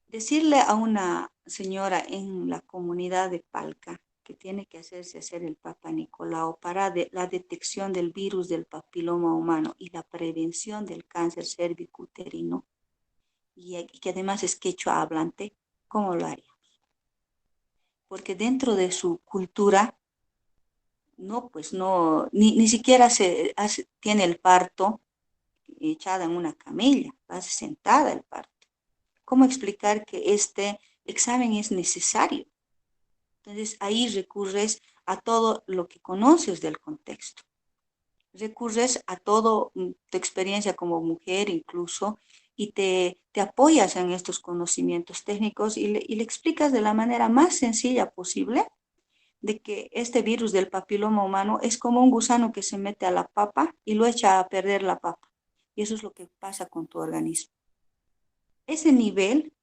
Decirle a una señora en la comunidad de Palca que tiene que hacer el Papa Nicolau para la detección del virus del papiloma humano y la prevención del cáncer cervicuterino, y que además es quechua hablante, ¿cómo lo haría? Porque dentro de su cultura, no, pues no, ni siquiera tiene el parto echada en una camilla, hace sentada el parto. ¿Cómo explicar que este examen es necesario? Entonces ahí recurres a todo lo que conoces del contexto. Recurres a toda tu experiencia como mujer incluso y te apoyas en estos conocimientos técnicos y le explicas de la manera más sencilla posible de que este virus del papiloma humano es como un gusano que se mete a la papa y lo echa a perder la papa. Y eso es lo que pasa con tu organismo. Ese nivel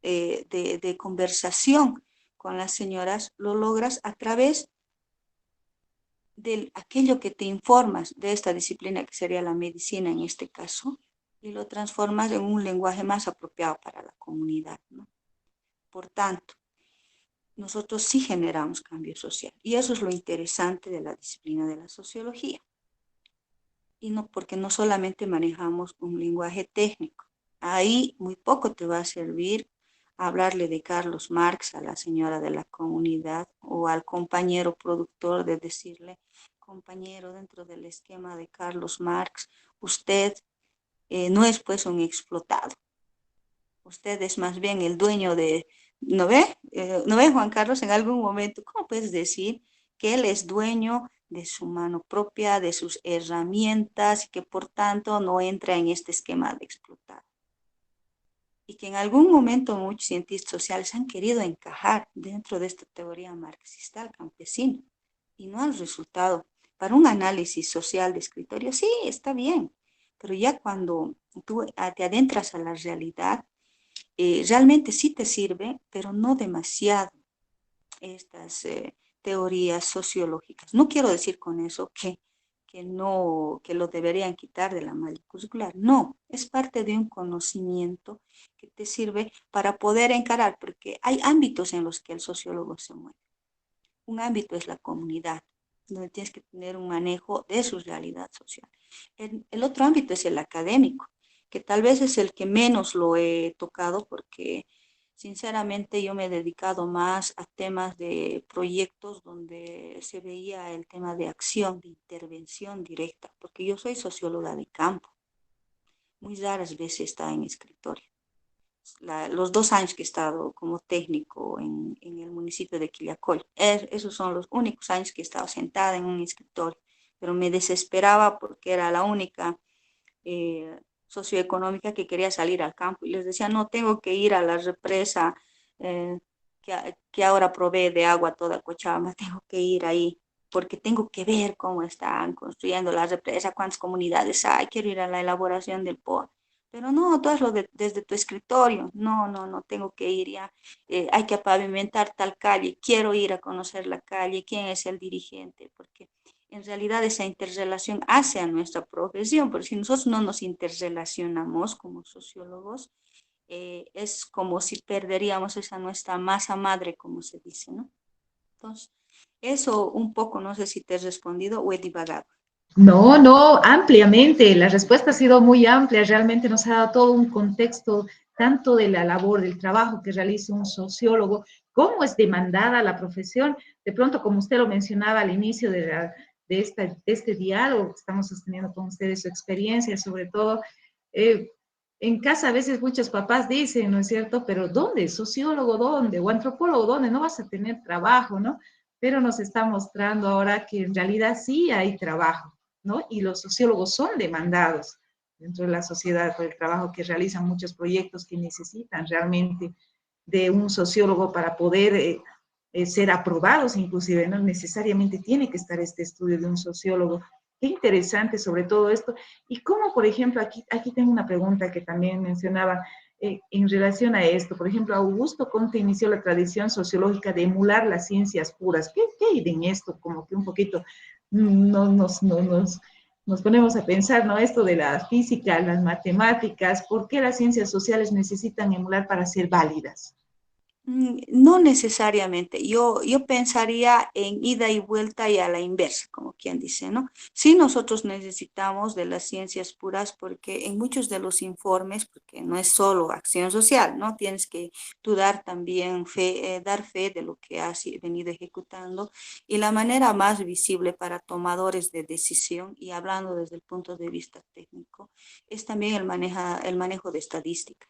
de conversación con las señoras lo logras a través de aquello que te informas de esta disciplina que sería la medicina en este caso, y lo transformas en un lenguaje más apropiado para la comunidad, ¿no? Por tanto, nosotros sí generamos cambio social. Y eso es lo interesante de la disciplina de la sociología. Y no, porque no solamente manejamos un lenguaje técnico, Ahí muy poco te va a servir hablarle de Carlos Marx a la señora de la comunidad o al compañero productor de decirle, compañero, dentro del esquema de Carlos Marx, usted no es pues un explotado, usted es más bien el dueño de, ¿no ve? ¿No ve, Juan Carlos, en algún momento, cómo puedes decir que él es dueño de su mano propia, de sus herramientas y que por tanto no entra en este esquema de explotado? Y que en algún momento muchos cientistas sociales han querido encajar dentro de esta teoría marxista al campesino y no han resultado. Para un análisis social de escritorio, sí, está bien, pero ya cuando tú te adentras a la realidad, realmente sí te sirve, pero no demasiado estas teorías sociológicas. No quiero decir con eso no, que lo deberían quitar de la malla curricular. No, es parte de un conocimiento que te sirve para poder encarar, porque hay ámbitos en los que el sociólogo se mueve. Un ámbito es la comunidad, donde tienes que tener un manejo de su realidad social. El otro ámbito es el académico, que tal vez es el que menos lo he tocado porque sinceramente yo me he dedicado más a temas de proyectos donde se veía el tema de acción, de intervención directa, porque yo soy socióloga de campo. Muy raras veces he estado en escritorio. Los 2 años que he estado como técnico en el municipio de Quillacollo. Esos son los únicos años que he estado sentada en un escritorio, pero me desesperaba porque era la única socioeconómica que quería salir al campo y les decía, no, tengo que ir a la represa eh, que ahora provee de agua a toda Cochabamba, tengo que ir ahí porque tengo que ver cómo están construyendo la represa, cuántas comunidades hay, quiero ir a la elaboración del POA. Pero no, tú hazlo desde tu escritorio. No, no, no tengo que ir ya. Hay que pavimentar tal calle. Quiero ir a conocer la calle. ¿Quién es el dirigente? Porque en realidad esa interrelación hace a nuestra profesión, porque si nosotros no nos interrelacionamos como sociólogos, es como si perderíamos esa nuestra masa madre, como se dice, ¿no? Entonces, eso un poco, no sé si te he respondido o he divagado. No, no, ampliamente. La respuesta ha sido muy amplia. Realmente nos ha dado todo un contexto tanto de la labor, del trabajo que realiza un sociólogo, cómo es demandada la profesión. De pronto, como usted lo mencionaba al inicio de este diálogo que estamos sosteniendo con ustedes, su experiencia, sobre todo, eh, en casa a veces muchos papás dicen, ¿no es cierto? Pero ¿dónde? ¿Sociólogo dónde? ¿O antropólogo dónde? No vas a tener trabajo, ¿no? Pero nos está mostrando ahora que en realidad sí hay trabajo, ¿no? Y los sociólogos son demandados dentro de la sociedad por el trabajo que realizan, muchos proyectos que necesitan realmente de un sociólogo para poder ser aprobados, inclusive no necesariamente tiene que estar este estudio de un sociólogo. Qué interesante sobre todo esto. Y cómo, por ejemplo, aquí tengo una pregunta que también mencionaba en relación a esto. Por ejemplo, Augusto Comte inició la tradición sociológica de emular las ciencias puras. ¿Qué hay en esto? Como que un poquito nos ponemos a pensar, ¿no? Esto de la física, las matemáticas, ¿por qué las ciencias sociales necesitan emular para ser válidas? No necesariamente. Yo pensaría en ida y vuelta y a la inversa, como quien dice, ¿no? Sí, nosotros necesitamos de las ciencias puras porque en muchos de los informes, porque no es solo acción social, ¿no? Tienes que tú dar también fe, dar fe de lo que has venido ejecutando y la manera más visible para tomadores de decisión y hablando desde el punto de vista técnico es también el manejo de estadística.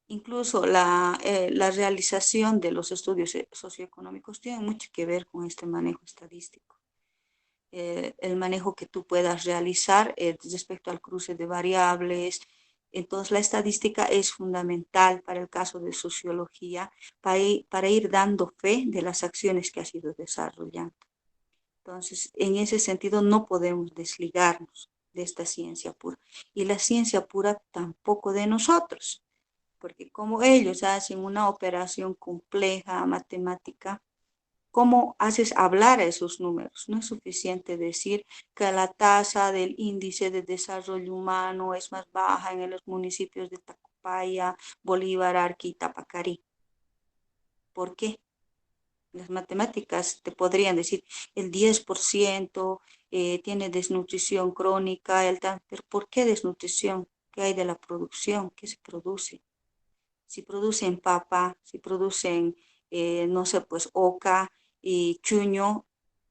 Incluso la realización de los estudios socioeconómicos tiene mucho que ver con este manejo estadístico. El manejo que tú puedas realizar respecto al cruce de variables. Entonces, la estadística es fundamental para el caso de sociología, para ir dando fe de las acciones que has ido desarrollando. Entonces, en ese sentido, no podemos desligarnos de esta ciencia pura. Y la ciencia pura tampoco de nosotros, porque como ellos hacen una operación compleja matemática, ¿cómo haces hablar a esos números? No es suficiente decir que la tasa del índice de desarrollo humano es más baja en los municipios de Tacopaya, Bolívar, Arqui y Tapacarí. ¿Por qué? Las matemáticas te podrían decir el 10% tiene desnutrición crónica, pero ¿por qué desnutrición? ¿Qué hay de la producción? ¿Qué se produce? Si producen papa, si producen, no sé, pues oca y chuño,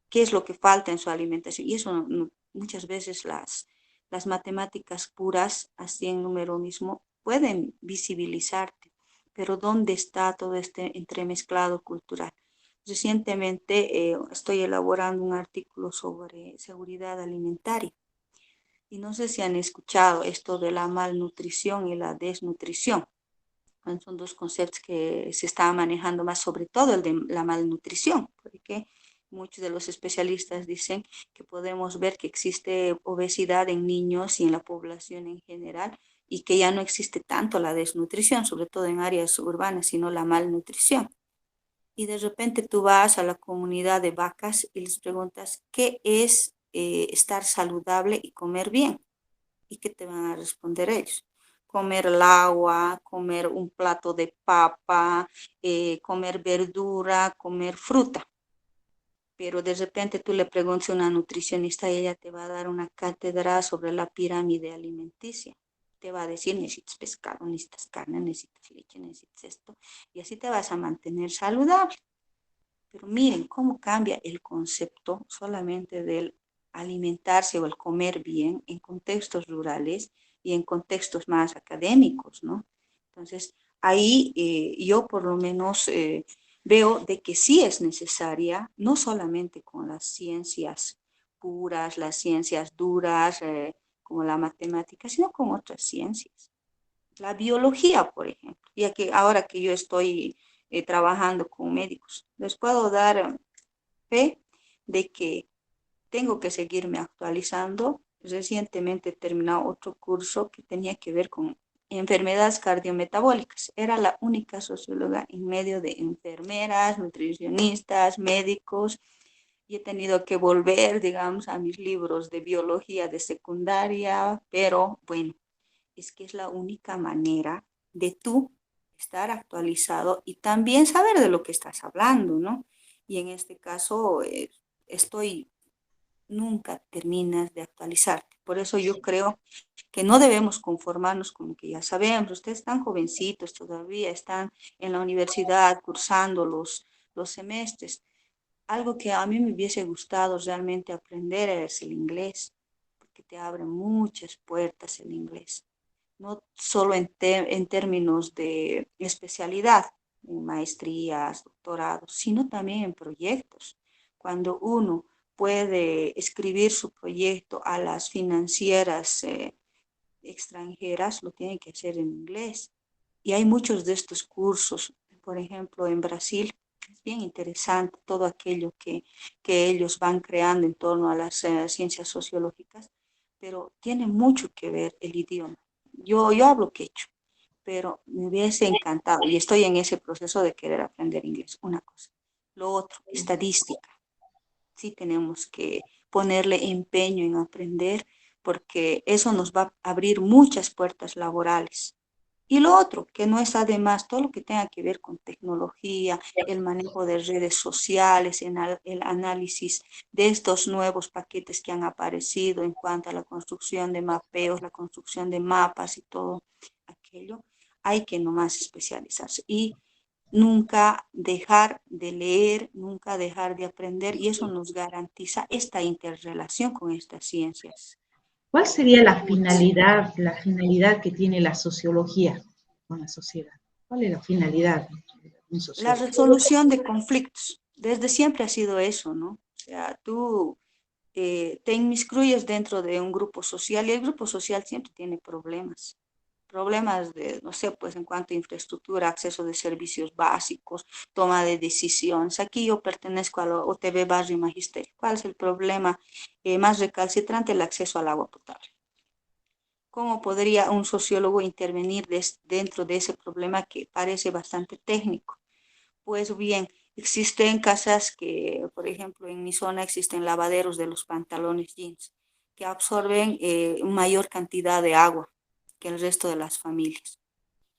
¿qué es lo que falta en su alimentación? Y eso muchas veces las matemáticas puras, así en número mismo, pueden visibilizarte, pero ¿dónde está todo este entremezclado cultural? Recientemente estoy elaborando un artículo sobre seguridad alimentaria y no sé si han escuchado esto de la malnutrición y la desnutrición. Son dos conceptos que se están manejando más, sobre todo el de la malnutrición, porque muchos de los especialistas dicen que podemos ver que existe obesidad en niños y en la población en general y que ya no existe tanto la desnutrición, sobre todo en áreas urbanas, sino la malnutrición. Y de repente tú vas a la comunidad de vacas y les preguntas qué es estar saludable y comer bien. ¿Y qué te van a responder ellos? Comer el agua, comer un plato de papa, comer verdura, comer fruta. Pero de repente tú le preguntas a una nutricionista y ella te va a dar una cátedra sobre la pirámide alimenticia. Te va a decir, necesitas pescado, necesitas carne, necesitas leche, necesitas esto. Y así te vas a mantener saludable. Pero miren cómo cambia el concepto solamente del alimentarse o el comer bien en contextos rurales y en contextos más académicos, ¿no? Entonces, ahí yo por lo menos veo de que sí es necesaria, no solamente con las ciencias puras, las ciencias duras, como la matemática, sino con otras ciencias. La biología, por ejemplo, ya que ahora que yo estoy trabajando con médicos, les puedo dar fe de que tengo que seguirme actualizando. Recientemente he terminado otro curso que tenía que ver con enfermedades cardiometabólicas. Era la única socióloga en medio de enfermeras, nutricionistas, médicos, y he tenido que volver, digamos, a mis libros de biología de secundaria, pero bueno, es que es la única manera de tú estar actualizado y también saber de lo que estás hablando, ¿no? Y en este caso, nunca terminas de actualizarte. Por eso yo creo que no debemos conformarnos con que ya sabemos, ustedes están jovencitos todavía, están en la universidad cursando los semestres. Algo que a mí me hubiese gustado realmente aprender es el inglés, porque te abre muchas puertas el inglés no solo en términos de especialidad, en maestrías, doctorados, sino también en proyectos. Cuando uno puede escribir su proyecto a las financieras extranjeras, lo tiene que hacer en inglés. Y hay muchos de estos cursos, por ejemplo, en Brasil. Es bien interesante todo aquello que ellos van creando en torno a las ciencias sociológicas, pero tiene mucho que ver el idioma. Yo hablo quechua, pero me hubiese encantado y estoy en ese proceso de querer aprender inglés, una cosa. Lo otro, estadística. Sí tenemos que ponerle empeño en aprender porque eso nos va a abrir muchas puertas laborales. Y lo otro, que no es además todo lo que tenga que ver con tecnología, el manejo de redes sociales, el análisis de estos nuevos paquetes que han aparecido en cuanto a la construcción de mapeos, la construcción de mapas y todo aquello, hay que nomás especializarse y nunca dejar de leer, nunca dejar de aprender y eso nos garantiza esta interrelación con estas ciencias. ¿Cuál sería la finalidad que tiene la sociología con la sociedad? ¿Cuál es la finalidad de un La sociólogo? resolución de conflictos, desde siempre ha sido eso, ¿no? O sea, tú te inmiscuyes dentro de un grupo social y el grupo social siempre tiene problemas. Problemas de, no sé, pues en cuanto a infraestructura, acceso de servicios básicos, toma de decisiones. Aquí yo pertenezco a la OTB Barrio Magisterio. ¿Cuál es el problema más recalcitrante? El acceso al agua potable. ¿Cómo podría un sociólogo intervenir dentro de ese problema que parece bastante técnico? Pues bien, existen casas que, por ejemplo, en mi zona existen lavaderos de los pantalones jeans que absorben mayor cantidad de agua que el resto de las familias.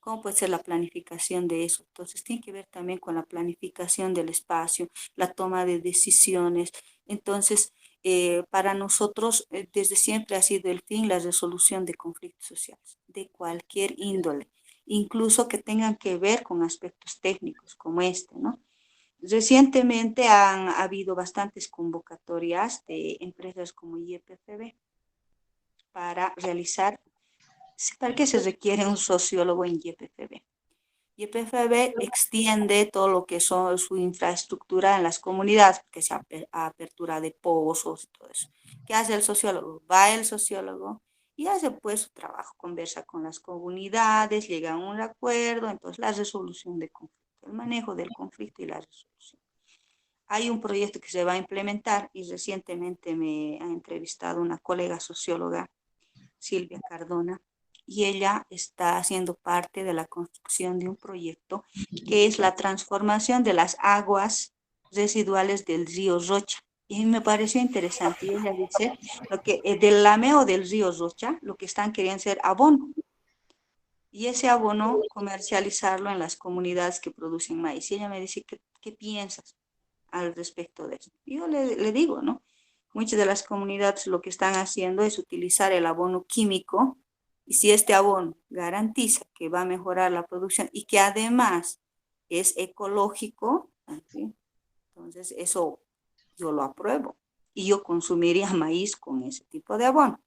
¿Cómo puede ser la planificación de eso? Entonces, tiene que ver también con la planificación del espacio, la toma de decisiones. Entonces, para nosotros desde siempre ha sido el fin la resolución de conflictos sociales, de cualquier índole, incluso que tengan que ver con aspectos técnicos como este, ¿no? Recientemente han habido bastantes convocatorias de empresas como YPFB para realizar, ¿para qué se requiere un sociólogo en YPFB? YPFB extiende todo lo que son su infraestructura en las comunidades, que sea apertura de pozos y todo eso. ¿Qué hace el sociólogo? Va el sociólogo y hace pues su trabajo, conversa con las comunidades, llega a un acuerdo, entonces la resolución de conflicto, el manejo del conflicto y la resolución. Hay un proyecto que se va a implementar y recientemente me ha entrevistado una colega socióloga, Silvia Cardona, y ella está haciendo parte de la construcción de un proyecto que es la transformación de las aguas residuales del río Rocha. Y me pareció interesante. Y ella dice lo que del lameo del río Rocha, lo que están queriendo hacer abono. Y ese abono comercializarlo en las comunidades que producen maíz. Y ella me dice, ¿qué piensas al respecto de eso? Y yo le digo, ¿no? Muchas de las comunidades lo que están haciendo es utilizar el abono químico y si este abono garantiza que va a mejorar la producción y que además es ecológico, ¿sí? Entonces eso yo lo apruebo y yo consumiría maíz con ese tipo de abono,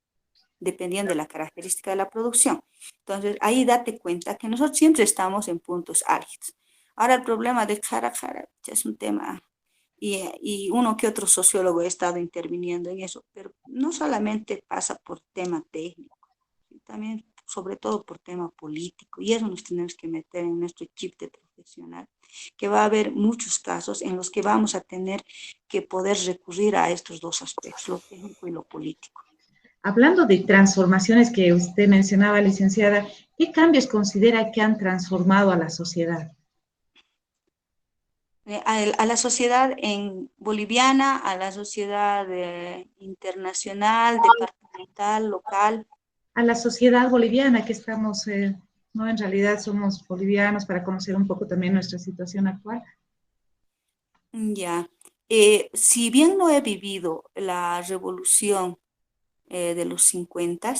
dependiendo de la característica de la producción. Entonces ahí date cuenta que nosotros siempre estamos en puntos álgidos. Ahora el problema de Jara es un tema y uno que otro sociólogo ha estado interviniendo en eso, pero no solamente pasa por tema técnico, también sobre todo por tema político, y eso nos tenemos que meter en nuestro chip de profesional, que va a haber muchos casos en los que vamos a tener que poder recurrir a estos dos aspectos, lo técnico y lo político. Hablando de transformaciones que usted mencionaba, licenciada, ¿qué cambios considera que han transformado a la sociedad? A la sociedad boliviana, a la sociedad internacional, departamental, local. A la sociedad boliviana que estamos, ¿no? En realidad somos bolivianos para conocer un poco también nuestra situación actual. Ya. Si bien no he vivido la revolución de los 50,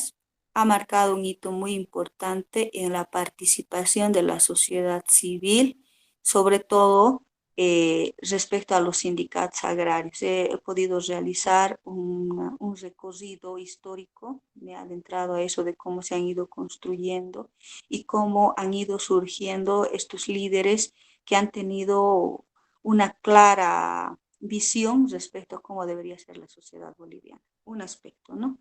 ha marcado un hito muy importante en la participación de la sociedad civil, sobre todo respecto a los sindicatos agrarios. He podido realizar un recorrido histórico, me he adentrado a eso de cómo se han ido construyendo y cómo han ido surgiendo estos líderes que han tenido una clara visión respecto a cómo debería ser la sociedad boliviana. Un aspecto, ¿no?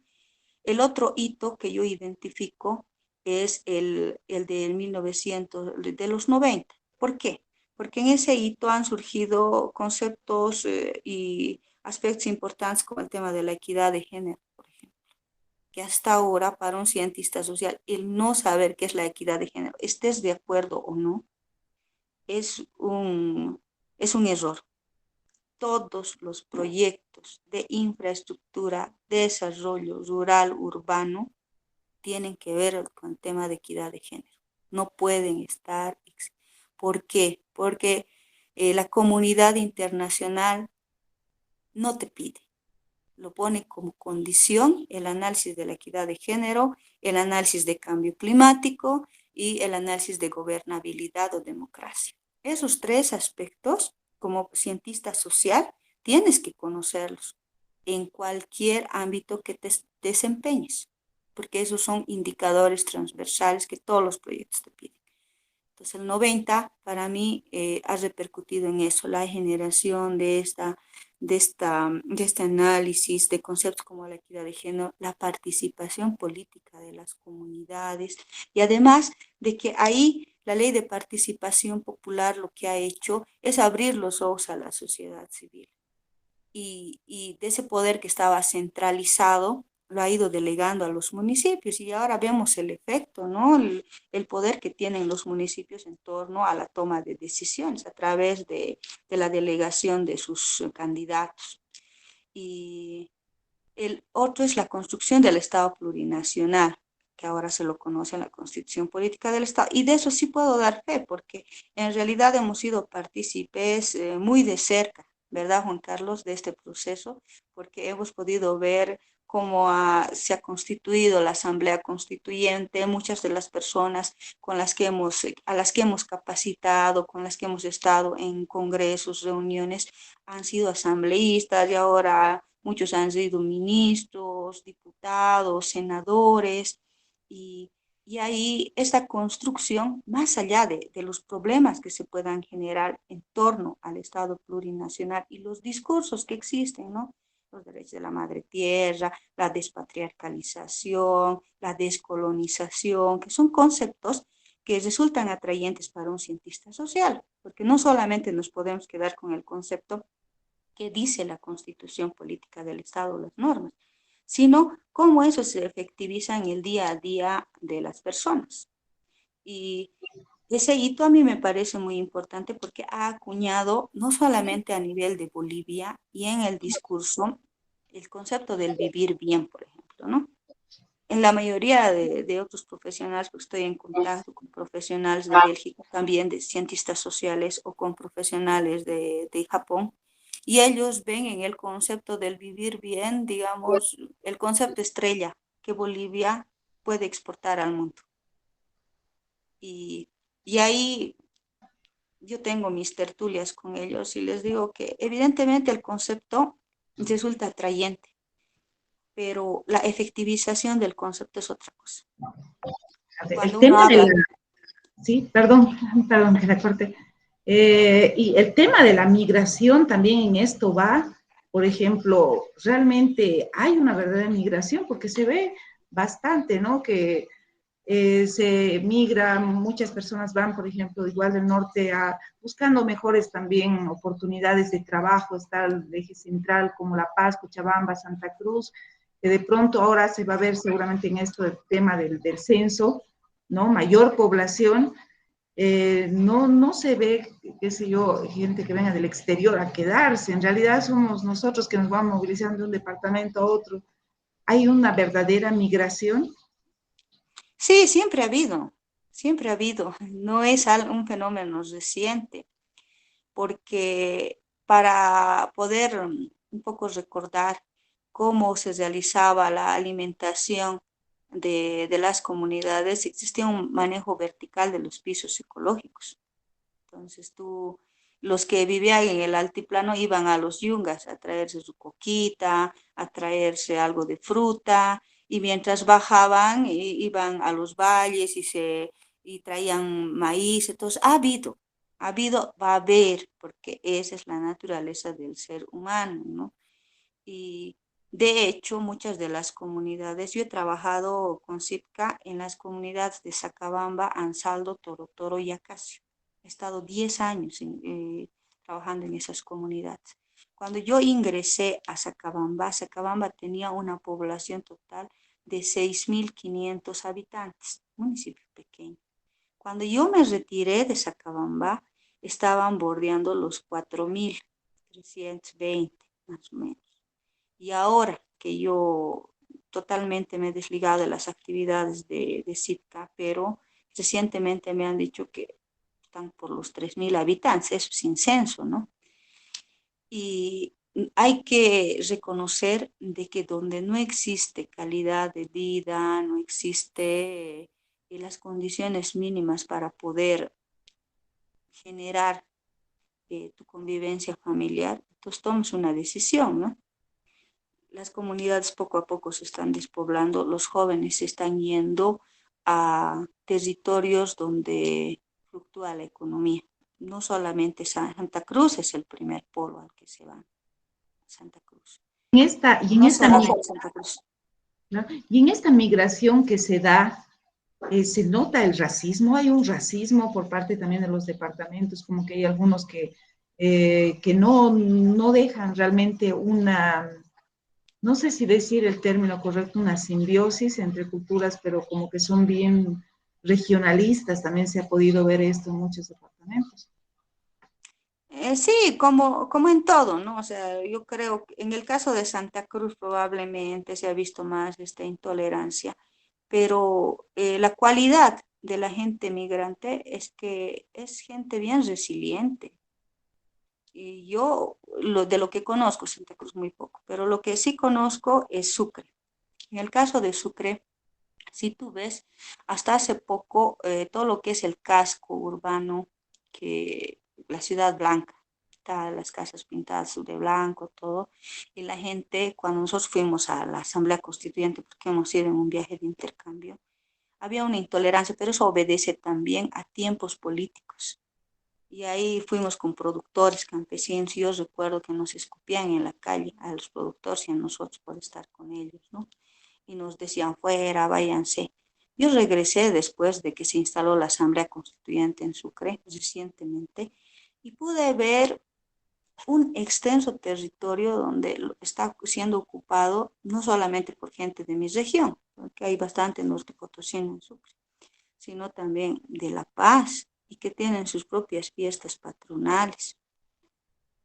El otro hito que yo identifico es el de 1900, de los 90. ¿Por qué? Porque en ese hito han surgido conceptos y aspectos importantes como el tema de la equidad de género, por ejemplo, que hasta ahora para un cientista social el no saber qué es la equidad de género, estés de acuerdo o no, es un error. Todos los proyectos de infraestructura, desarrollo rural, urbano, tienen que ver con el tema de equidad de género. No pueden estar. ¿Por qué? Porque la comunidad internacional no te pide. Lo pone como condición el análisis de la equidad de género, el análisis de cambio climático y el análisis de gobernabilidad o democracia. Esos tres aspectos, como cientista social, tienes que conocerlos en cualquier ámbito que te desempeñes, porque esos son indicadores transversales que todos los proyectos te piden. Entonces, el 90 para mí ha repercutido en eso, la generación de este análisis de conceptos como la equidad de género, la participación política de las comunidades y además de que ahí la ley de participación popular lo que ha hecho es abrir los ojos a la sociedad civil y de ese poder que estaba centralizado lo ha ido delegando a los municipios y ahora vemos el efecto, ¿no? El poder que tienen los municipios en torno a la toma de decisiones a través de la delegación de sus candidatos. Y el otro es la construcción del Estado plurinacional, que ahora se lo conoce en la Constitución Política del Estado. Y de eso sí puedo dar fe, porque en realidad hemos sido partícipes muy de cerca ¿verdad, Juan Carlos?, de este proceso, porque hemos podido ver cómo se ha constituido la Asamblea Constituyente, muchas de las personas a las que hemos capacitado, con las que hemos estado en congresos, reuniones, han sido asambleístas y ahora muchos han sido ministros, diputados, senadores, y, y ahí esta construcción, más allá de los problemas que se puedan generar en torno al Estado plurinacional y los discursos que existen, ¿no? Los derechos de la madre tierra, la despatriarcalización, la descolonización, que son conceptos que resultan atrayentes para un cientista social, porque no solamente nos podemos quedar con el concepto que dice la Constitución Política del Estado, las normas, sino cómo eso se efectiviza en el día a día de las personas. Y ese hito a mí me parece muy importante porque ha acuñado no solamente a nivel de Bolivia y en el discurso el concepto del vivir bien, por ejemplo, ¿no? En la mayoría de otros profesionales, porque estoy en contacto con profesionales de Bélgica, también de cientistas sociales o con profesionales de Japón, y ellos ven en el concepto del vivir bien, digamos, el concepto estrella que Bolivia puede exportar al mundo. Y, y ahí yo tengo mis tertulias con ellos y les digo que evidentemente el concepto resulta atrayente, pero la efectivización del concepto es otra cosa. El Cuando uno tema de habla... sí, perdón que la corte. Y el tema de la migración también en esto va, por ejemplo, realmente hay una verdadera migración porque se ve bastante, ¿no? Que se migra, muchas personas van, por ejemplo, igual del norte buscando mejores también oportunidades de trabajo, está el eje central como La Paz, Cochabamba, Santa Cruz, que de pronto ahora se va a ver seguramente en esto el tema del censo, ¿no? Mayor población, no se ve, qué sé yo, gente que venga del exterior a quedarse, en realidad somos nosotros que nos vamos movilizando de un departamento a otro. Hay una verdadera migración. Sí, siempre ha habido, no es un fenómeno reciente, porque para poder un poco recordar cómo se realizaba la alimentación de las comunidades, existía un manejo vertical de los pisos ecológicos. Entonces los que vivían en el altiplano iban a los yungas a traerse su coquita, a traerse algo de fruta, y mientras bajaban iban a los valles y traían maíz. Entonces ha habido, va a haber, porque esa es la naturaleza del ser humano, ¿no? Y de hecho, muchas de las comunidades, yo he trabajado con CIPCA en las comunidades de Sacabamba, Ansaldo, Torotoro y Acacio. He estado 10 años trabajando en esas comunidades. Cuando yo ingresé a Sacabamba, Sacabamba tenía una población total de 6.500 habitantes, municipio pequeño. Cuando yo me retiré de Sacabamba, estaban bordeando los 4.320, más o menos. Y ahora que yo totalmente me he desligado de las actividades de CIPCA, pero recientemente me han dicho que están por los 3.000 habitantes, eso sin censo, ¿no? Y hay que reconocer de que donde no existe calidad de vida, no existe las condiciones mínimas para poder generar tu convivencia familiar, entonces tomas una decisión, ¿no? Las comunidades poco a poco se están despoblando, los jóvenes se están yendo a territorios donde fluctúa la economía. No solamente Santa Cruz es el primer polo al que se van, Santa Cruz. En esta, y, en No esta, solamente Santa Cruz. ¿no? Y en esta migración que se da, se nota el racismo, hay un racismo por parte también de los departamentos, como que hay algunos que no dejan realmente una, no sé si decir el término correcto, una simbiosis entre culturas, pero como que son bien regionalistas, también se ha podido ver esto en muchos departamentos. Sí, como en todo, ¿no? O sea, yo creo que en el caso de Santa Cruz probablemente se ha visto más esta intolerancia, pero la cualidad de la gente migrante es que es gente bien resiliente Y yo de lo que conozco Santa Cruz muy poco, pero lo que sí conozco es Sucre. En el caso de Sucre, si tú ves, hasta hace poco todo lo que es el casco urbano, que la ciudad blanca, está las casas pintadas de blanco, todo, y la gente, cuando nosotros fuimos a la Asamblea Constituyente, porque hemos ido en un viaje de intercambio, había una intolerancia, pero eso obedece también a tiempos políticos. Y ahí fuimos con productores, campesinos, y yo recuerdo que nos escupían en la calle a los productores y a nosotros por estar con ellos, ¿no? Y nos decían, fuera, váyanse. Yo regresé después de que se instaló la Asamblea Constituyente en Sucre recientemente y pude ver un extenso territorio donde está siendo ocupado no solamente por gente de mi región, porque hay bastante norte potosino en Sucre, sino también de La Paz y que tienen sus propias fiestas patronales.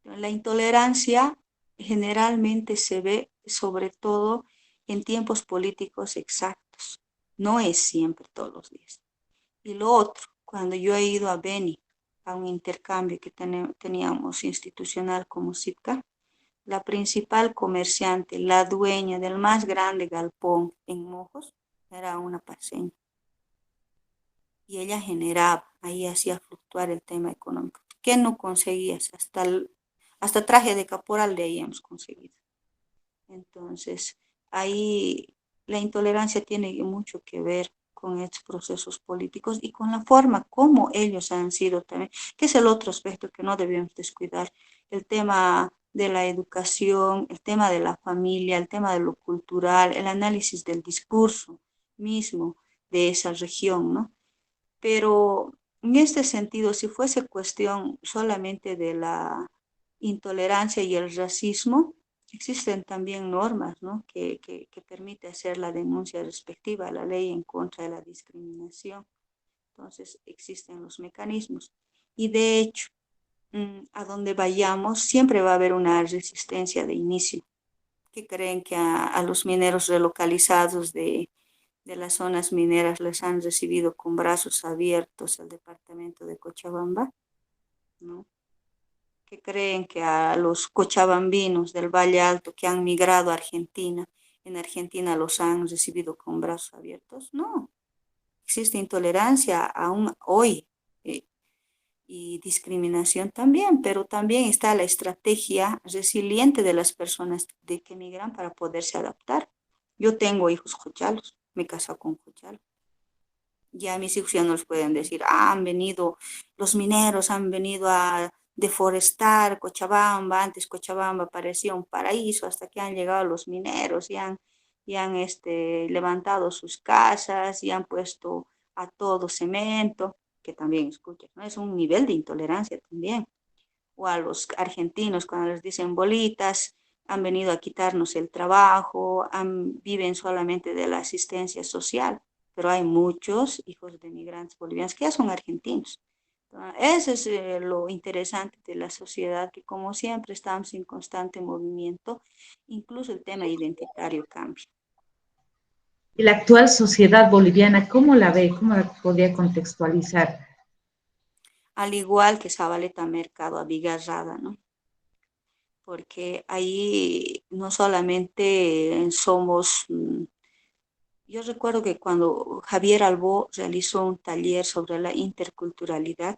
La intolerancia generalmente se ve sobre todo en tiempos políticos exactos, no es siempre todos los días. Y lo otro, cuando yo he ido a Beni, a un intercambio que teníamos institucional como SITCA, la principal comerciante, la dueña del más grande galpón en Mojos, era una paseña. Y ella generaba, ahí hacía fluctuar el tema económico. ¿Qué no conseguías? Hasta traje de caporal de ahí hemos conseguido. Entonces, ahí la intolerancia tiene mucho que ver con estos procesos políticos y con la forma como ellos han sido también, que es el otro aspecto que no debemos descuidar, el tema de la educación, el tema de la familia, el tema de lo cultural, el análisis del discurso mismo de esa región, ¿no? Pero en este sentido, si fuese cuestión solamente de la intolerancia y el racismo, existen también normas, ¿no? que permite hacer la denuncia respectiva a la ley en contra de la discriminación. Entonces, existen los mecanismos. Y de hecho, a donde vayamos, siempre va a haber una resistencia de inicio, que creen que a los mineros relocalizados de las zonas mineras les han recibido con brazos abiertos el departamento de Cochabamba, ¿no? Que creen que a los cochabambinos del Valle Alto que han migrado a Argentina, en Argentina los han recibido con brazos abiertos. No, existe intolerancia aún hoy y discriminación también, pero también está la estrategia resiliente de las personas de que migran para poderse adaptar. Yo tengo hijos cochalos, me he casado con cochalos. Ya mis hijos ya no les pueden decir, han venido, los mineros han venido a deforestar Cochabamba, antes Cochabamba parecía un paraíso hasta que han llegado los mineros y han levantado sus casas y han puesto a todo cemento, que también escuchas, ¿no? Es un nivel de intolerancia también. O a los argentinos cuando les dicen bolitas, han venido a quitarnos el trabajo, viven solamente de la asistencia social, pero hay muchos hijos de migrantes bolivianos que ya son argentinos. Eso es lo interesante de la sociedad, que como siempre estamos en constante movimiento, incluso el tema identitario cambia. Y la actual sociedad boliviana, ¿cómo la ve? ¿Cómo la podría contextualizar? Al igual que Zabaleta Mercado, abigarrada, ¿no? Porque ahí no solamente somos, yo recuerdo que cuando Javier Albó realizó un taller sobre la interculturalidad,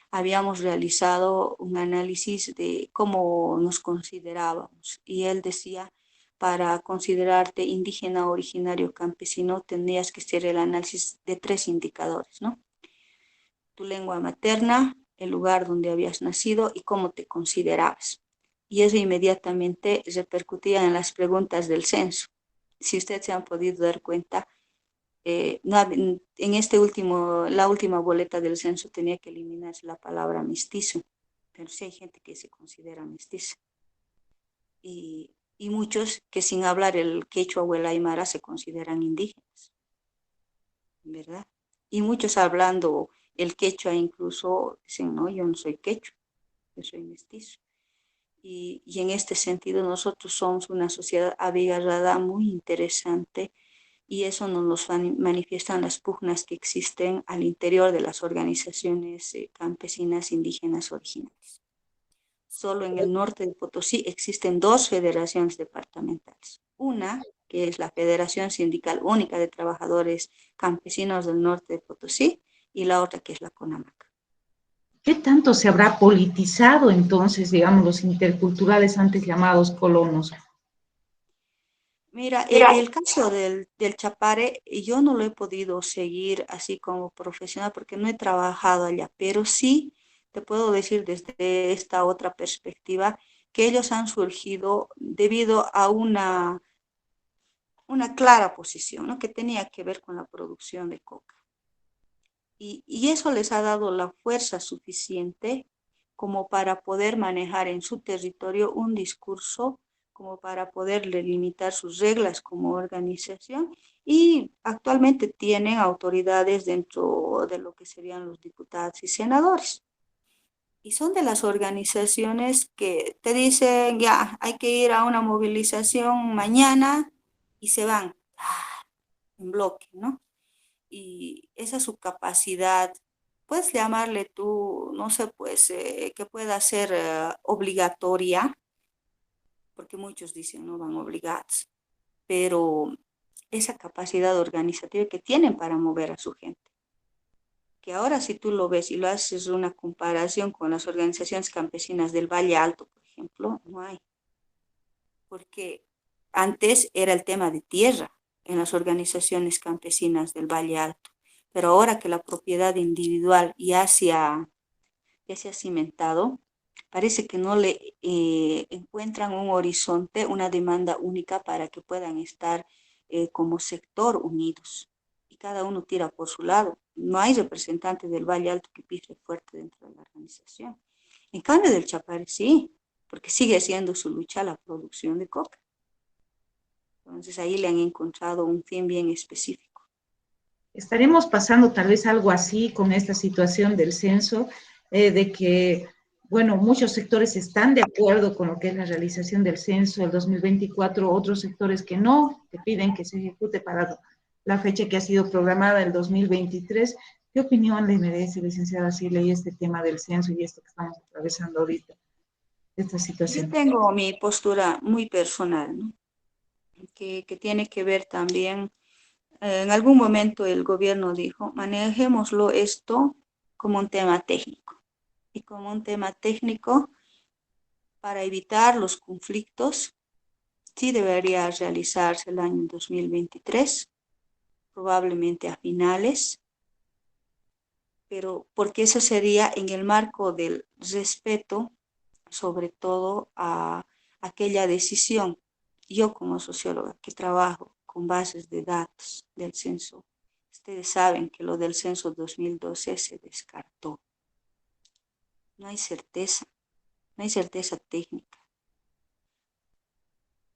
habíamos realizado un análisis de cómo nos considerábamos y él decía, para considerarte indígena, originario, campesino, tendrías que hacer el análisis de 3 indicadores, ¿no? Tu lengua materna, el lugar donde habías nacido y cómo te considerabas. Y eso inmediatamente repercutía en las preguntas del censo. Si ustedes se han podido dar cuenta, no, en la última boleta del censo tenía que eliminarse la palabra mestizo, pero sí hay gente que se considera mestiza. Y muchos que sin hablar el quechua o el aymara se consideran indígenas, ¿verdad? Y muchos hablando el quechua incluso dicen, no, yo no soy quechua, yo soy mestizo. Y en este sentido nosotros somos una sociedad abigarrada muy interesante y eso nos manifiestan las pugnas que existen al interior de las organizaciones campesinas indígenas originales. solo en el norte de Potosí existen 2 federaciones departamentales. Una, que es la Federación Sindical Única de Trabajadores Campesinos del Norte de Potosí, y la otra que es la CONAMAC. ¿Qué tanto se habrá politizado entonces, digamos, los interculturales antes llamados colonos? Mira, el caso del Chapare, yo no lo he podido seguir así como profesional porque no he trabajado allá, pero sí te puedo decir desde esta otra perspectiva que ellos han surgido debido a una clara posición, ¿no? Que tenía que ver con la producción de coca. Y eso les ha dado la fuerza suficiente como para poder manejar en su territorio un discurso, como para poder limitar sus reglas como organización, y actualmente tienen autoridades dentro de lo que serían los diputados y senadores. Y son de las organizaciones que te dicen, ya, hay que ir a una movilización mañana y se van en bloque, ¿no? Y esa es su capacidad, puedes llamarle tú, no sé, pues, que pueda ser obligatoria, porque muchos dicen no van obligados, pero esa capacidad organizativa que tienen para mover a su gente. Que ahora si tú lo ves y lo haces una comparación con las organizaciones campesinas del Valle Alto, por ejemplo, no hay. Porque antes era el tema de tierra en las organizaciones campesinas del Valle Alto, pero ahora que la propiedad individual ya se ha cimentado, parece que no le encuentran un horizonte, una demanda única para que puedan estar como sector unidos. Y cada uno tira por su lado. No hay representante del Valle Alto que pise fuerte dentro de la organización. En cambio del Chapare sí, porque sigue siendo su lucha la producción de coca. Entonces ahí le han encontrado un fin bien específico. Estaremos pasando tal vez algo así con esta situación del censo, de que, bueno, muchos sectores están de acuerdo con lo que es la realización del censo del 2024, otros sectores que no, que piden que se ejecute para la fecha que ha sido programada, el 2023. ¿Qué opinión le merece, licenciada Cirley, este tema del censo y esto que estamos atravesando ahorita, esta Yo situación? tengo mi postura muy personal, ¿no? Que tiene que ver también, en algún momento el gobierno dijo, manejémoslo esto como un tema técnico. Y como un tema técnico, para evitar los conflictos, sí debería realizarse el año 2023, probablemente a finales, pero porque eso sería en el marco del respeto, sobre todo a aquella decisión. Yo como socióloga que trabajo con bases de datos del censo, ustedes saben que lo del censo 2012 se descartó. No hay certeza, no hay certeza técnica.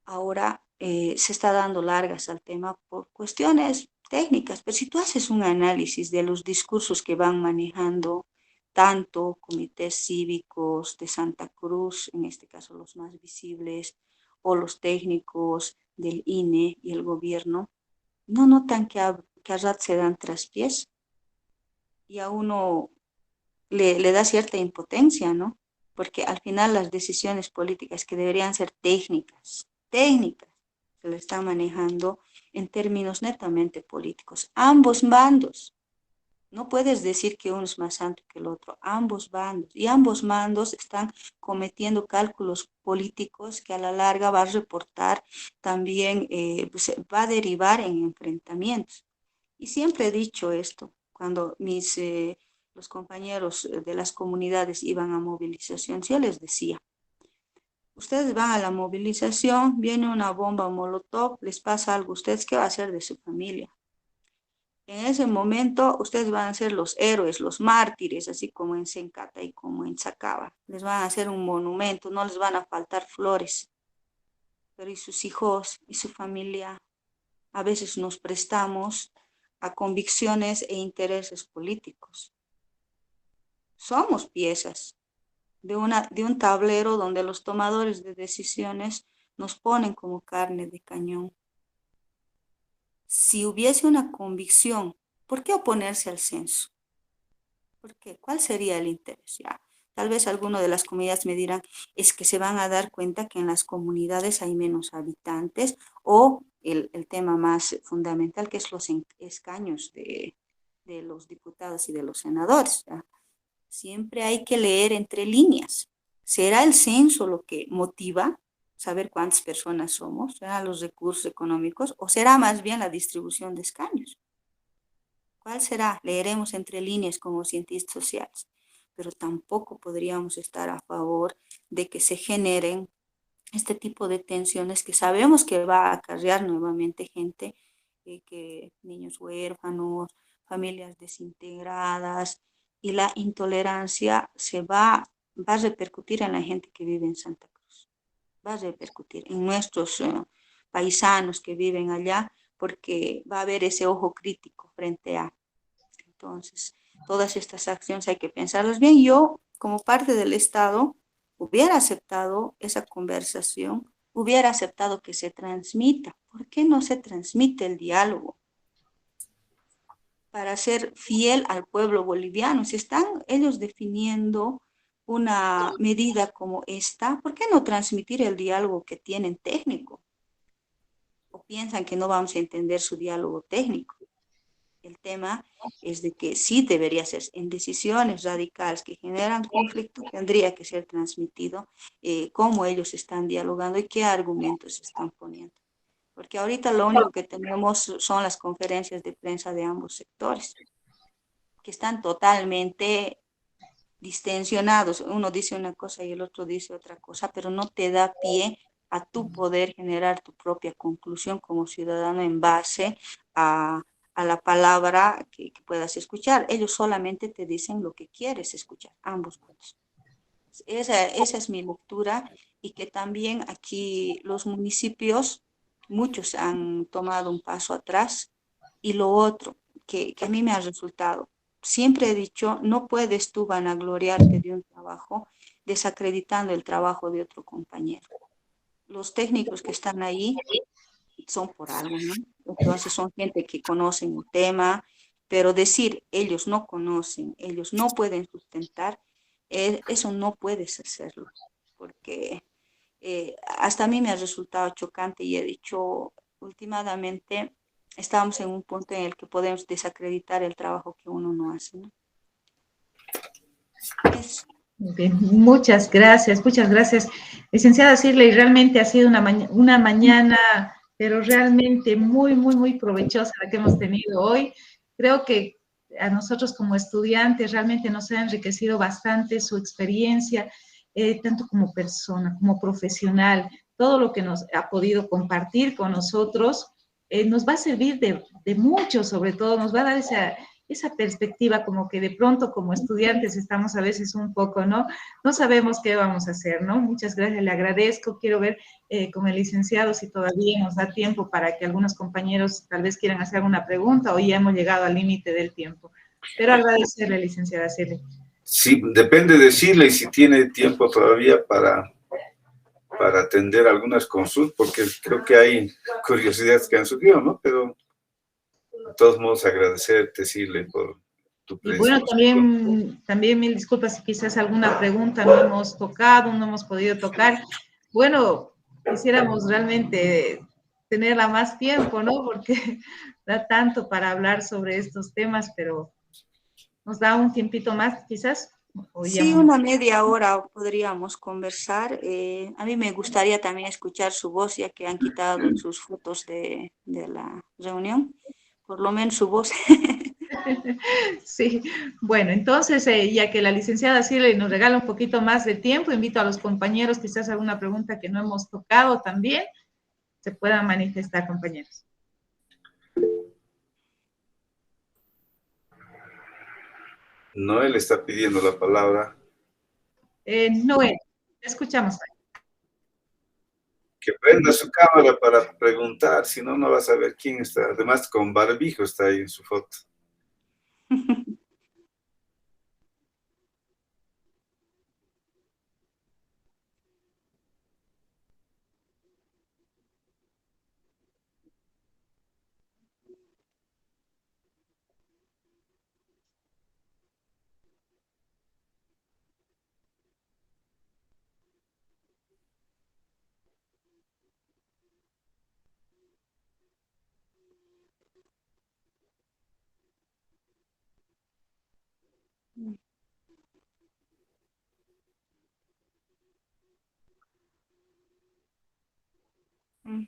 Ahora se está dando largas al tema por cuestiones técnicas, pero si tú haces un análisis de los discursos que van manejando tanto comités cívicos de Santa Cruz, en este caso los más visibles, o los técnicos del INE y el gobierno, no notan que a rat se dan traspiés y a uno le da cierta impotencia, ¿no? Porque al final las decisiones políticas que deberían ser técnicas, se le están manejando en términos netamente políticos. Ambos bandos. No puedes decir que uno es más santo que el otro, ambos bandos. Y ambos bandos están cometiendo cálculos políticos que a la larga va a reportar también, pues, va a derivar en enfrentamientos. Y siempre he dicho esto, cuando los compañeros de las comunidades iban a movilización, yo les decía, ustedes van a la movilización, viene una bomba molotov, les pasa algo, ¿ustedes qué va a hacer de su familia? En ese momento ustedes van a ser los héroes, los mártires, así como en Sencata y como en Sacaba. Les van a hacer un monumento, no les van a faltar flores. Pero ¿y sus hijos y su familia? A veces nos prestamos a convicciones e intereses políticos. Somos piezas de un tablero donde los tomadores de decisiones nos ponen como carne de cañón. Si hubiese una convicción, ¿por qué oponerse al censo? ¿Por qué? ¿Cuál sería el interés? Ya, Tal vez alguno de las comunidades me dirán, es que se van a dar cuenta que en las comunidades hay menos habitantes o el tema más fundamental que es los escaños de los diputados y de los senadores. ¿Ya? Siempre hay que leer entre líneas. ¿Será el censo lo que motiva saber cuántas personas somos? ¿Serán los recursos económicos o será más bien la distribución de escaños? ¿Cuál será? Leeremos entre líneas como cientistas sociales, pero tampoco podríamos estar a favor de que se generen este tipo de tensiones que sabemos que va a acarrear nuevamente gente, que niños huérfanos, familias desintegradas, y la intolerancia va a repercutir en la gente que vive en Santa Cruz, va a repercutir en nuestros paisanos que viven allá, porque va a haber ese ojo crítico frente a. Entonces, todas estas acciones hay que pensarlas bien. Yo, como parte del Estado, hubiera aceptado esa conversación, hubiera aceptado que se transmita. ¿Por qué no se transmite el diálogo? Para ser fiel al pueblo boliviano. Si están ellos definiendo una medida como esta, ¿por qué no transmitir el diálogo que tienen técnico? ¿O piensan que no vamos a entender su diálogo técnico? El tema es de que sí debería ser en decisiones radicales que generan conflicto, tendría que ser transmitido cómo ellos están dialogando y qué argumentos están poniendo. Porque ahorita lo único que tenemos son las conferencias de prensa de ambos sectores, que están totalmente distensionados. Uno dice una cosa y el otro dice otra cosa, pero no te da pie a tu poder generar tu propia conclusión como ciudadano en base a la palabra que puedas escuchar. Ellos solamente te dicen lo que quieres escuchar, ambos puntos. Esa es mi lectura, y que también aquí los municipios, muchos han tomado un paso atrás. Y lo otro que a mí me ha resultado, siempre he dicho, no puedes tú vanagloriarte de un trabajo desacreditando el trabajo de otro compañero. Los técnicos que están ahí son por algo, ¿no? Entonces son gente que conocen el tema, pero decir ellos no conocen, ellos no pueden sustentar, eso no puedes hacerlo, porque hasta a mí me ha resultado chocante y he dicho, últimamente estamos en un punto en el que podemos desacreditar el trabajo que uno no hace, ¿no? Es, Bien, muchas gracias, muchas gracias. Licenciada Shirley, realmente ha sido una mañana, pero realmente muy, muy, muy provechosa la que hemos tenido hoy. Creo que a nosotros como estudiantes realmente nos ha enriquecido bastante su experiencia, tanto como persona, como profesional, todo lo que nos ha podido compartir con nosotros, nos va a servir de mucho, sobre todo, nos va a dar esa perspectiva como que de pronto como estudiantes estamos a veces un poco, ¿no? No sabemos qué vamos a hacer, ¿no? Muchas gracias, le agradezco. Quiero ver con el licenciado si todavía nos da tiempo para que algunos compañeros tal vez quieran hacer alguna pregunta o ya hemos llegado al límite del tiempo. Pero agradecerle, licenciada Celia. Sí, depende de Chile y si tiene tiempo todavía para atender algunas consultas, porque creo que hay curiosidades que han surgido, ¿no? Pero de todos modos agradecerte, Chile, por tu Y bueno, predisposición. también mil disculpas si quizás alguna pregunta no hemos tocado, no hemos podido tocar. Bueno, quisiéramos realmente tenerla más tiempo, ¿no? Porque da tanto para hablar sobre estos temas, pero nos da un tiempito más, quizás. O ya... sí, una media hora podríamos conversar. A mí me gustaría también escuchar su voz, ya que han quitado sus fotos de la reunión, por lo menos su voz. Sí, bueno, entonces, ya que la licenciada Silvia nos regala un poquito más de tiempo, invito a los compañeros, quizás alguna pregunta que no hemos tocado también, se puedan manifestar, compañeros. Noel está pidiendo la palabra. Noel, escuchamos. Que prenda su cámara para preguntar, si no, no vas a ver quién está. Además, con barbijo está ahí en su foto. Mm, mm,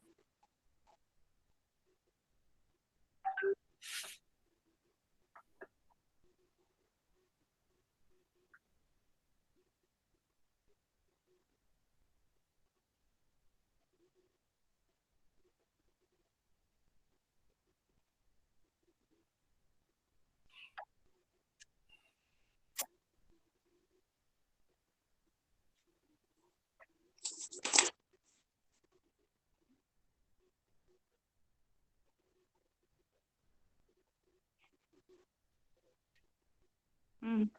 mm.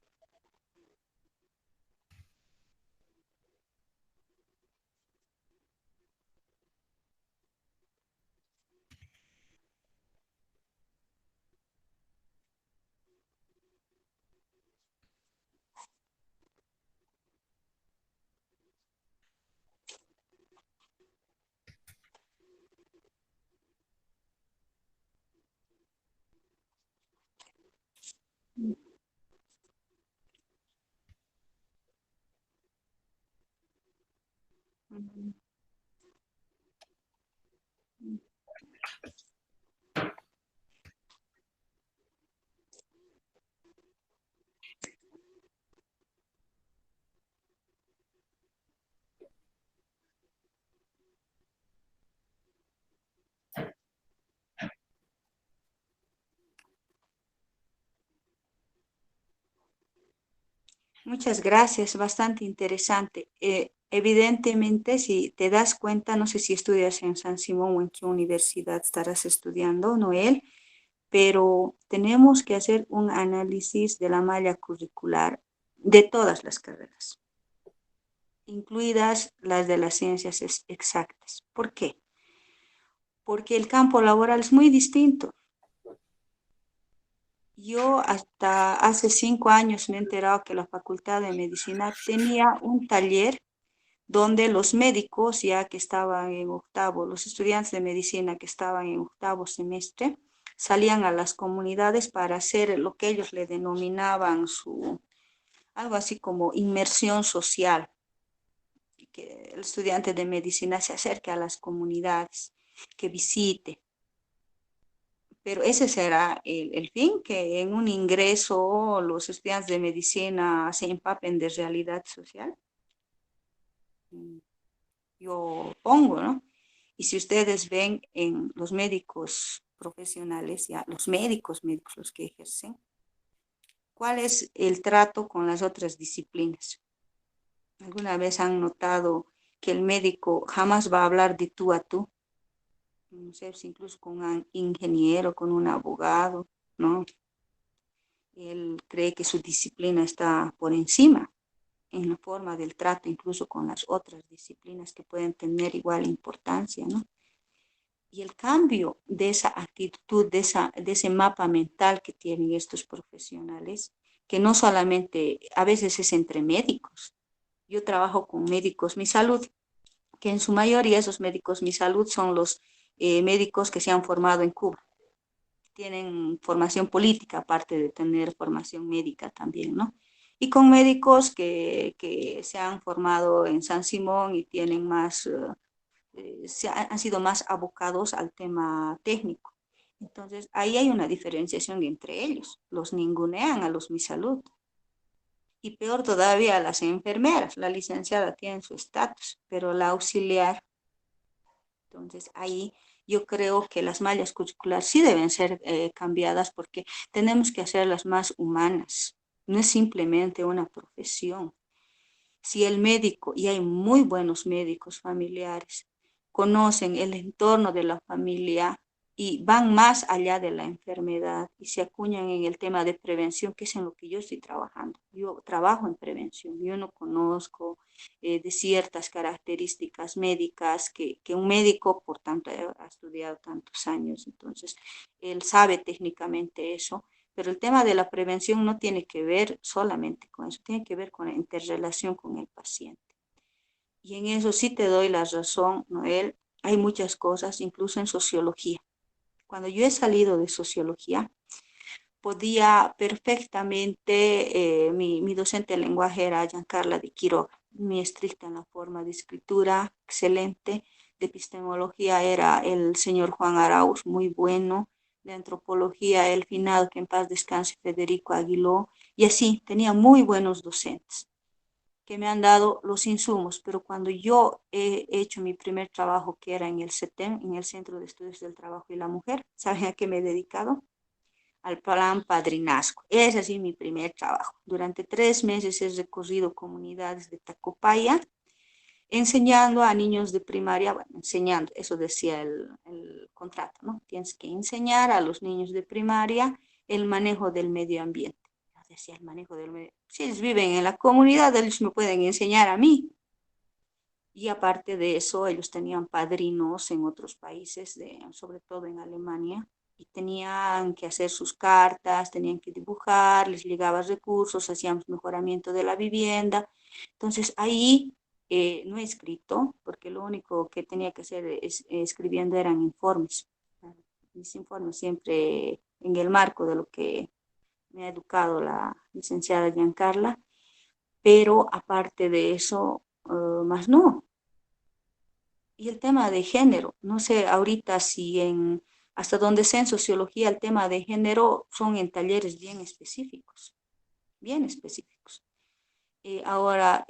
Mm, mm. Muchas gracias, bastante interesante. Evidentemente, si te das cuenta, no sé si estudias en San Simón o en qué universidad estarás estudiando, Noel, pero tenemos que hacer un análisis de la malla curricular de todas las carreras, incluidas las de las ciencias exactas. ¿Por qué? Porque el campo laboral es muy distinto. Yo hasta hace 5 años me he enterado que la Facultad de Medicina tenía un taller donde los médicos, ya que estaban en octavo, los estudiantes de medicina que estaban en octavo semestre, salían a las comunidades para hacer lo que ellos le denominaban algo así como inmersión social, que el estudiante de medicina se acerque a las comunidades, que visite. Pero ese será el fin, que en un ingreso los estudiantes de medicina se empapen de realidad social. Yo pongo, ¿no? Y si ustedes ven en los médicos profesionales, ya los médicos, los que ejercen, ¿cuál es el trato con las otras disciplinas? ¿Alguna vez han notado que el médico jamás va a hablar de tú a tú? No sé, si incluso con un ingeniero, con un abogado, ¿no? Él cree que su disciplina está por encima en la forma del trato, incluso con las otras disciplinas que pueden tener igual importancia, ¿no? Y el cambio de esa actitud, de ese mapa mental que tienen estos profesionales, que no solamente a veces es entre médicos. Yo trabajo con médicos Mi Salud, que en su mayoría esos médicos Mi Salud son los médicos que se han formado en Cuba. Tienen formación política, aparte de tener formación médica también, ¿no? Y con médicos que se han formado en San Simón y tienen más han sido más abocados al tema técnico. Entonces, ahí hay una diferenciación entre ellos. Los ningunean a los Mi Salud. Y peor todavía a las enfermeras. La licenciada tiene su estatus, pero la auxiliar. Entonces, ahí yo creo que las mallas curriculares sí deben ser cambiadas porque tenemos que hacerlas más humanas. No es simplemente una profesión. Si el médico, y hay muy buenos médicos familiares, conocen el entorno de la familia y van más allá de la enfermedad y se acuñan en el tema de prevención, que es en lo que yo estoy trabajando. Yo trabajo en prevención, yo no conozco de ciertas características médicas que un médico, por tanto, ha estudiado tantos años, entonces él sabe técnicamente eso, pero el tema de la prevención no tiene que ver solamente con eso, tiene que ver con la interrelación con el paciente. Y en eso sí te doy la razón, Noel. Hay muchas cosas, incluso en sociología. Cuando yo he salido de sociología, podía perfectamente, mi docente de lenguaje era Giancarla de Quiroga, muy estricta en la forma de escritura, excelente. De epistemología era el señor Juan Arauz, muy bueno. De antropología, el finado, que en paz descanse, Federico Aguiló. Y así, tenía muy buenos docentes que me han dado los insumos, pero cuando yo he hecho mi primer trabajo, que era en el CETEM, en el Centro de Estudios del Trabajo y la Mujer, ¿saben a qué me he dedicado? Al plan padrinazgo. Ese ha sido mi primer trabajo. Durante 3 meses he recorrido comunidades de Tacopaya, enseñando a niños de primaria, bueno, enseñando, eso decía el contrato, ¿no? Tienes que enseñar a los niños de primaria el manejo del medio ambiente. Yo decía, el manejo del medio ambiente. Si ellos viven en la comunidad, ellos me pueden enseñar a mí. Y aparte de eso, ellos tenían padrinos en otros países, sobre todo en Alemania, y tenían que hacer sus cartas, tenían que dibujar, les llegaba recursos, hacíamos mejoramiento de la vivienda. Entonces ahí no he escrito, porque lo único que tenía que hacer escribiendo eran informes. Mis informes siempre en el marco de lo que me ha educado la licenciada Giancarla, pero aparte de eso, más no. Y el tema de género, no sé ahorita si hasta donde sé en sociología el tema de género son en talleres bien específicos, bien específicos. Ahora,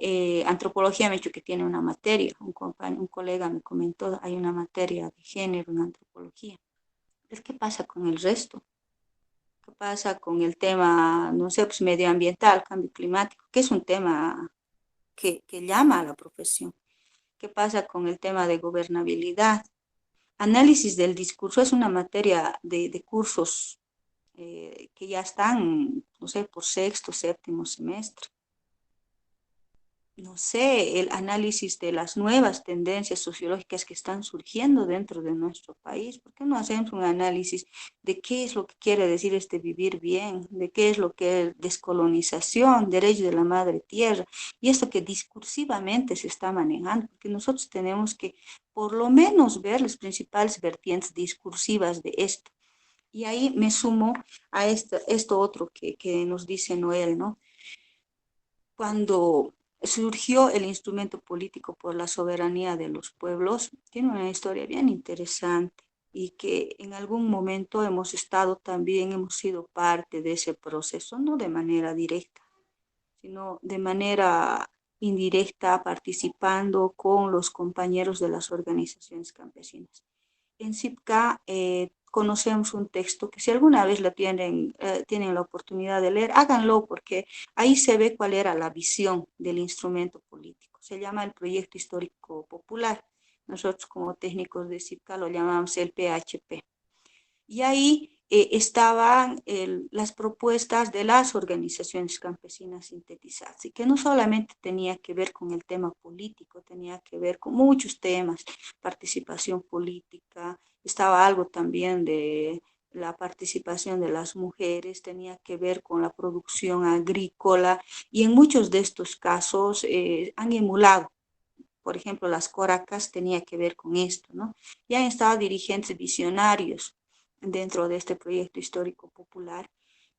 antropología me ha dicho que tiene una materia, un colega me comentó, hay una materia de género en antropología. Pero ¿qué pasa con el resto? ¿Qué pasa con el tema, no sé, pues medioambiental, cambio climático, que es un tema que llama a la profesión? ¿Qué pasa con el tema de gobernabilidad? Análisis del discurso es una materia de cursos que ya están, no sé, por sexto, séptimo semestre. No sé, el análisis de las nuevas tendencias sociológicas que están surgiendo dentro de nuestro país. ¿Por qué no hacemos un análisis de qué es lo que quiere decir este vivir bien, de qué es lo que es descolonización, derecho de la madre tierra, y esto que discursivamente se está manejando? Porque nosotros tenemos que por lo menos ver las principales vertientes discursivas de esto. Y ahí me sumo a esto otro que nos dice Noel, ¿no? Cuando surgió el instrumento político por la soberanía de los pueblos, tiene una historia bien interesante y que en algún momento hemos estado también, hemos sido parte de ese proceso, no de manera directa, sino de manera indirecta, participando con los compañeros de las organizaciones campesinas. En CIPCA conocemos un texto que si alguna vez tienen la oportunidad de leer, háganlo porque ahí se ve cuál era la visión del instrumento político. Se llama el Proyecto Histórico Popular. Nosotros como técnicos de CIPCA lo llamamos el PHP. Y ahí estaban las propuestas de las organizaciones campesinas sintetizadas, y que no solamente tenía que ver con el tema político, tenía que ver con muchos temas, participación política, estaba algo también de la participación de las mujeres, tenía que ver con la producción agrícola, y en muchos de estos casos han emulado. Por ejemplo, las Coracas tenía que ver con esto, ¿no? Ya han estado dirigentes visionarios dentro de este proyecto histórico popular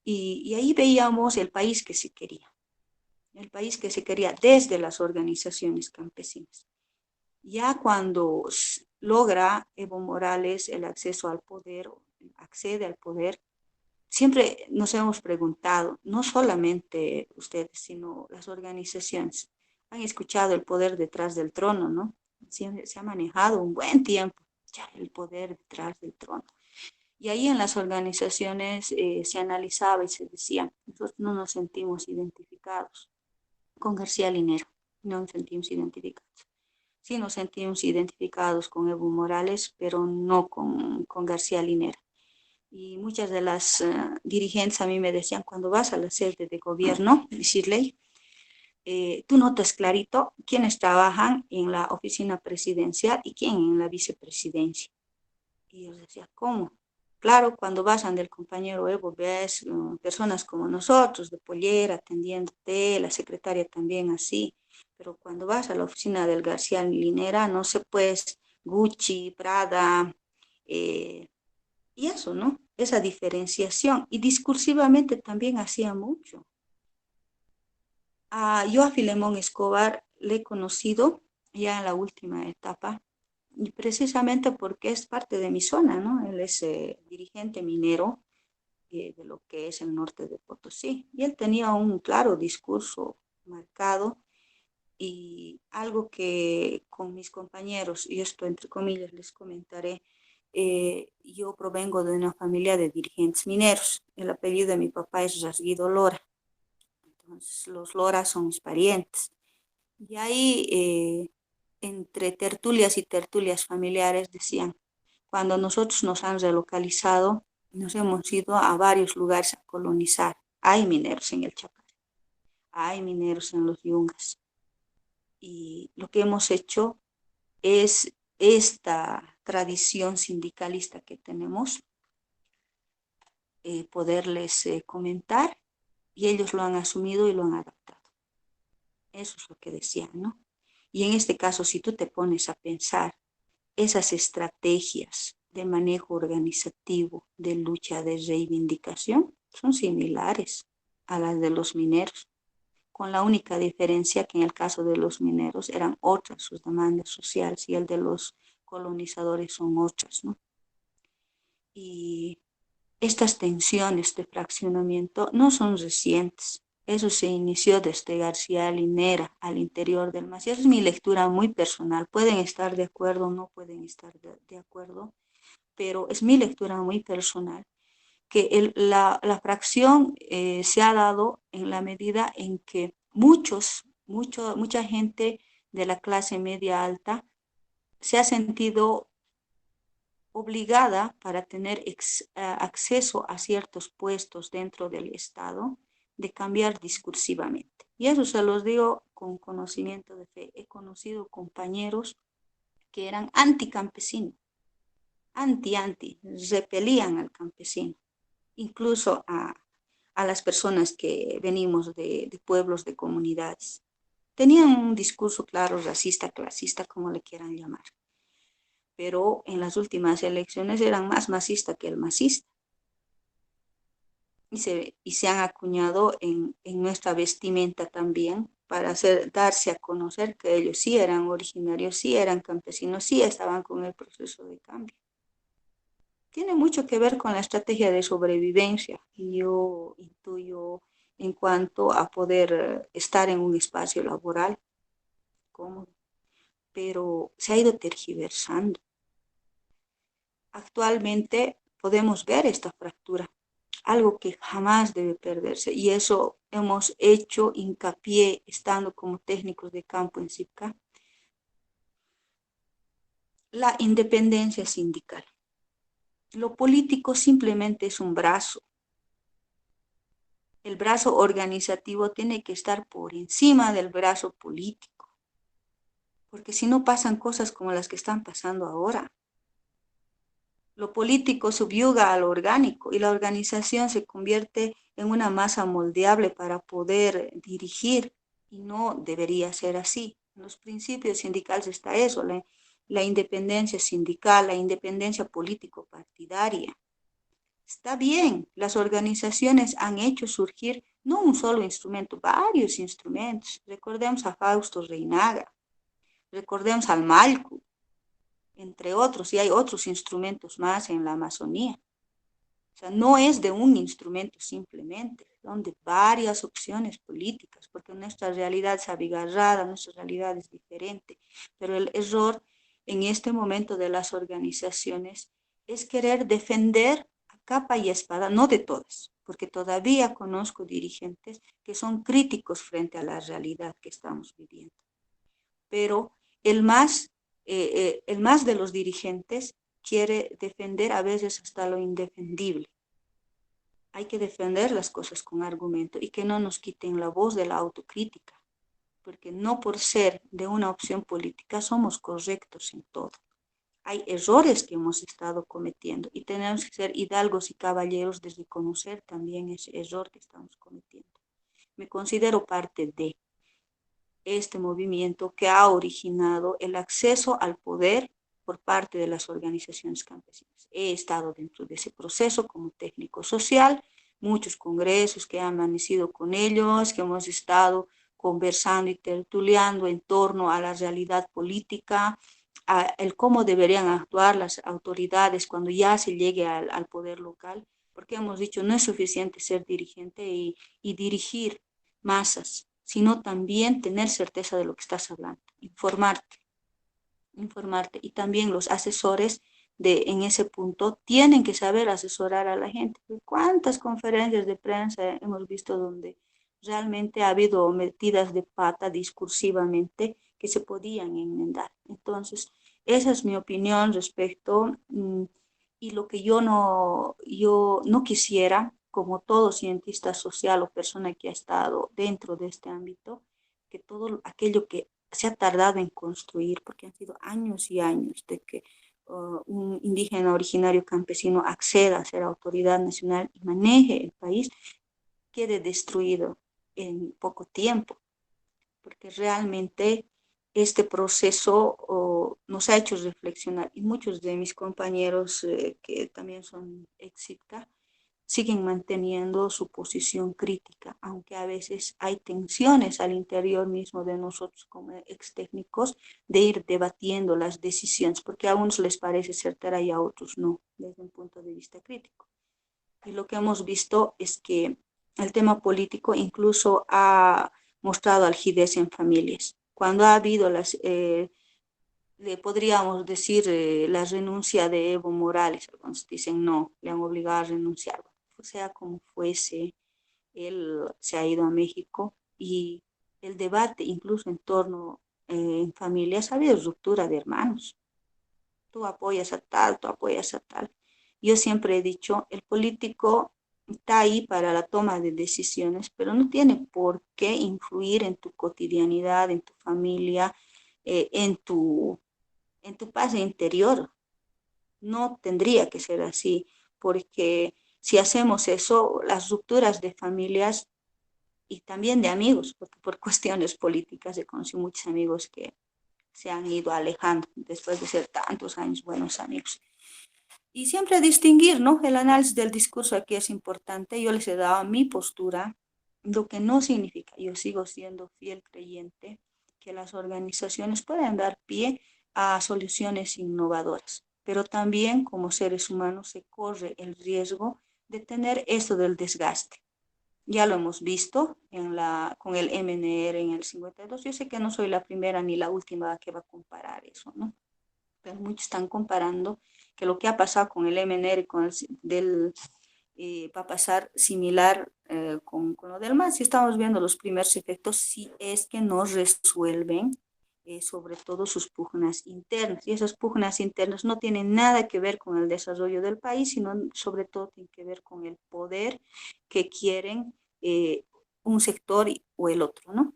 y ahí veíamos el país que se quería, el país que se quería desde las organizaciones campesinas. Ya cuando logra Evo Morales el acceso al poder, accede al poder, siempre nos hemos preguntado, no solamente ustedes, sino las organizaciones, han escuchado el poder detrás del trono, ¿no? Se ha manejado un buen tiempo ya el poder detrás del trono. Y ahí en las organizaciones se analizaba y se decía, nosotros no nos sentimos identificados con García Linera, no nos sentimos identificados. Sí nos sentimos identificados con Evo Morales, pero no con García Linera. Y muchas de las dirigentes a mí me decían, cuando vas a la sede de gobierno, decirle, tú notas clarito quiénes trabajan en la oficina presidencial y quién en la vicepresidencia. Y yo decía, ¿cómo? Claro, cuando vas ante el compañero Evo, ves personas como nosotros, de pollera, atendiéndote, la secretaria también así, pero cuando vas a la oficina del García Linera, no sé, pues, Gucci, Prada, y eso, ¿no? esa diferenciación y discursivamente también hacía mucho. Yo a Filemón Escobar le he conocido ya en la última etapa, y precisamente porque es parte de mi zona, ¿no? Él es dirigente minero de lo que es el norte de Potosí, y él tenía un claro discurso marcado y algo que con mis compañeros, y esto entre comillas les comentaré, yo provengo de una familia de dirigentes mineros, el apellido de mi papá es Rasguido Lora, entonces los Lora son mis parientes. Y ahí, entre tertulias y tertulias familiares, decían, cuando nosotros nos han relocalizado, nos hemos ido a varios lugares a colonizar. Hay mineros en el Chapare, hay mineros en los Yungas. Y lo que hemos hecho es esta tradición sindicalista que tenemos, poderles comentar, y ellos lo han asumido y lo han adaptado. Eso es lo que decían, ¿no? Y en este caso, si tú te pones a pensar, esas estrategias de manejo organizativo, de lucha, de reivindicación, son similares a las de los mineros, con la única diferencia que en el caso de los mineros eran otras sus demandas sociales y el de los colonizadores son otras, ¿no? Y estas tensiones de fraccionamiento no son recientes. Eso se inició desde García Linera al interior del MAS. Y esa es mi lectura muy personal. Pueden estar de acuerdo o no pueden estar de acuerdo, pero es mi lectura muy personal, que la fracción se ha dado en la medida en que mucha gente de la clase media alta se ha sentido obligada para tener acceso a ciertos puestos dentro del Estado de cambiar discursivamente. Y eso se los digo con conocimiento de fe. He conocido compañeros que eran anticampesinos, repelían al campesino, incluso a las personas que venimos de pueblos, de comunidades. Tenían un discurso claro, racista, clasista, como le quieran llamar, pero en las últimas elecciones eran más masistas que el masista. Y se han acuñado en nuestra vestimenta también para darse a conocer que ellos sí eran originarios, sí eran campesinos, sí estaban con el proceso de cambio. Tiene mucho que ver con la estrategia de sobrevivencia, y yo intuyo en cuanto a poder estar en un espacio laboral cómodo, pero se ha ido tergiversando. Actualmente podemos ver esta fractura, algo que jamás debe perderse, y eso hemos hecho hincapié estando como técnicos de campo en CIPCA, la independencia sindical. Lo político simplemente es un brazo. El brazo organizativo tiene que estar por encima del brazo político, porque si no pasan cosas como las que están pasando ahora. Lo político subyuga a lo orgánico y la organización se convierte en una masa moldeable para poder dirigir, y no debería ser así. En los principios sindicales está eso, la independencia sindical, la independencia político-partidaria. Está bien, las organizaciones han hecho surgir no un solo instrumento, varios instrumentos. Recordemos a Fausto Reinaga, recordemos al Malcu, entre otros, y hay otros instrumentos más en la Amazonía. O sea, no es de un instrumento simplemente, son de varias opciones políticas, porque nuestra realidad es abigarrada, nuestra realidad es diferente, pero el error en este momento de las organizaciones es querer defender a capa y espada, no de todas, porque todavía conozco dirigentes que son críticos frente a la realidad que estamos viviendo, pero el más de los dirigentes quiere defender a veces hasta lo indefendible. Hay que defender las cosas con argumento y que no nos quiten la voz de la autocrítica, porque no por ser de una opción política somos correctos en todo. Hay errores que hemos estado cometiendo y tenemos que ser hidalgos y caballeros de reconocer también ese error que estamos cometiendo. Me considero parte de este movimiento que ha originado el acceso al poder por parte de las organizaciones campesinas. He estado dentro de ese proceso como técnico social, muchos congresos que he amanecido con ellos, que hemos estado conversando y tertuliando en torno a la realidad política, a el cómo deberían actuar las autoridades cuando ya se llegue al poder local, porque hemos dicho no es suficiente ser dirigente y dirigir masas, sino también tener certeza de lo que estás hablando, informarte. Y también los asesores en ese punto tienen que saber asesorar a la gente. ¿Cuántas conferencias de prensa hemos visto donde realmente ha habido metidas de pata discursivamente que se podían enmendar? Entonces, esa es mi opinión respecto, y lo que yo no quisiera, como todo cientista social o persona que ha estado dentro de este ámbito, que todo aquello que se ha tardado en construir, porque han sido años y años de que un indígena originario campesino acceda a ser autoridad nacional y maneje el país, quede destruido en poco tiempo, porque realmente este proceso nos ha hecho reflexionar, y muchos de mis compañeros que también son ex-ICTA, siguen manteniendo su posición crítica, aunque a veces hay tensiones al interior mismo de nosotros como ex técnicos de ir debatiendo las decisiones, porque a unos les parece certera y a otros no, desde un punto de vista crítico. Y lo que hemos visto es que el tema político incluso ha mostrado algidez en familias. Cuando ha habido podríamos decir, la renuncia de Evo Morales, algunos dicen no, le han obligado a renunciar, sea como fuese, él se ha ido a México y el debate incluso en torno en familias ha habido ruptura de hermanos. Tú apoyas a tal, tú apoyas a tal. Yo siempre he dicho, el político está ahí para la toma de decisiones, pero no tiene por qué influir en tu cotidianidad, en tu familia, en tu paz interior. No tendría que ser así, porque si hacemos eso, las rupturas de familias y también de amigos, porque por cuestiones políticas he conocido muchos amigos que se han ido alejando después de ser tantos años buenos amigos. Y siempre distinguir, ¿no? El análisis del discurso aquí es importante. Yo les he dado mi postura, lo que no significa, yo sigo siendo fiel creyente, que las organizaciones pueden dar pie a soluciones innovadoras, pero también como seres humanos se corre el riesgo de tener esto del desgaste. Ya lo hemos visto con el MNR en el 52. Yo sé que no soy la primera ni la última que va a comparar eso, ¿no? Pero muchos están comparando que lo que ha pasado con el MNR va a pasar similar con lo del MAS. Si estamos viendo los primeros efectos, si es que no resuelven sobre todo sus pugnas internas. Y esas pugnas internas no tienen nada que ver con el desarrollo del país, sino sobre todo tienen que ver con el poder que quieren un sector o el otro, ¿no?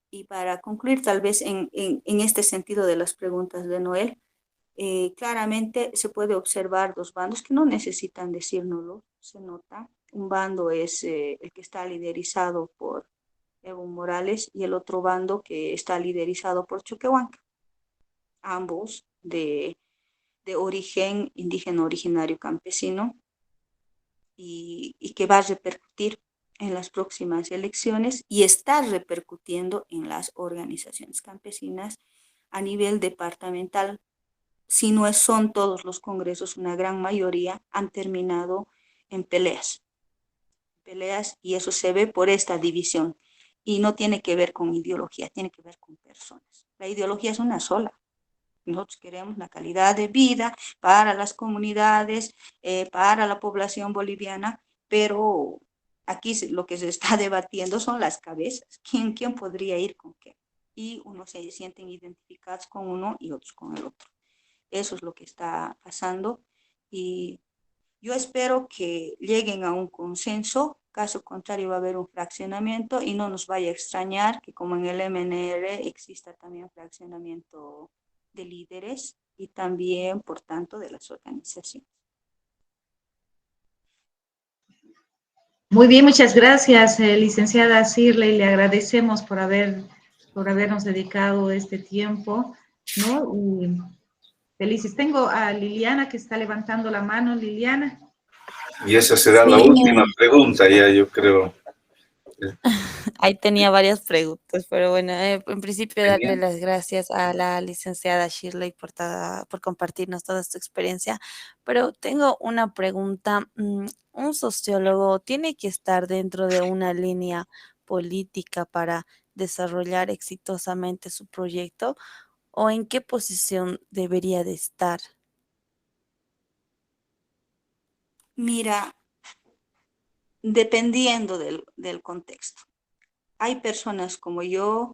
Y para concluir, tal vez en este sentido de las preguntas de Noel, claramente se puede observar dos bandos que no necesitan decírnoslo, se nota. Un bando es el que está liderizado por Evo Morales y el otro bando que está liderizado por Choquehuanca, ambos de origen indígena originario campesino y que va a repercutir en las próximas elecciones y está repercutiendo en las organizaciones campesinas a nivel departamental. Si no son todos los congresos, una gran mayoría han terminado en peleas, y eso se ve por esta división. Y no tiene que ver con ideología, tiene que ver con personas. La ideología es una sola. Nosotros queremos la calidad de vida para las comunidades, para la población boliviana, pero aquí lo que se está debatiendo son las cabezas. ¿Quién podría ir con qué? Y unos se sienten identificados con uno y otros con el otro. Eso es lo que está pasando y yo espero que lleguen a un consenso. Caso contrario va a haber un fraccionamiento y no nos vaya a extrañar que como en el MNR exista también fraccionamiento de líderes y también, por tanto, de las organizaciones. Muy bien, muchas gracias, licenciada Sirley. Le agradecemos por habernos dedicado este tiempo, ¿no? Felices. Tengo a Liliana que está levantando la mano. Liliana. Y esa será la Sí, última pregunta, ya yo creo. ahí tenía varias preguntas, pero bueno, en principio darle Genial. las gracias a la licenciada Shirley por compartirnos toda esta experiencia, pero tengo una pregunta. ¿Un sociólogo tiene que estar dentro de una línea política para desarrollar exitosamente su proyecto o en qué posición debería de estar? Mira, dependiendo del contexto. Hay personas como yo,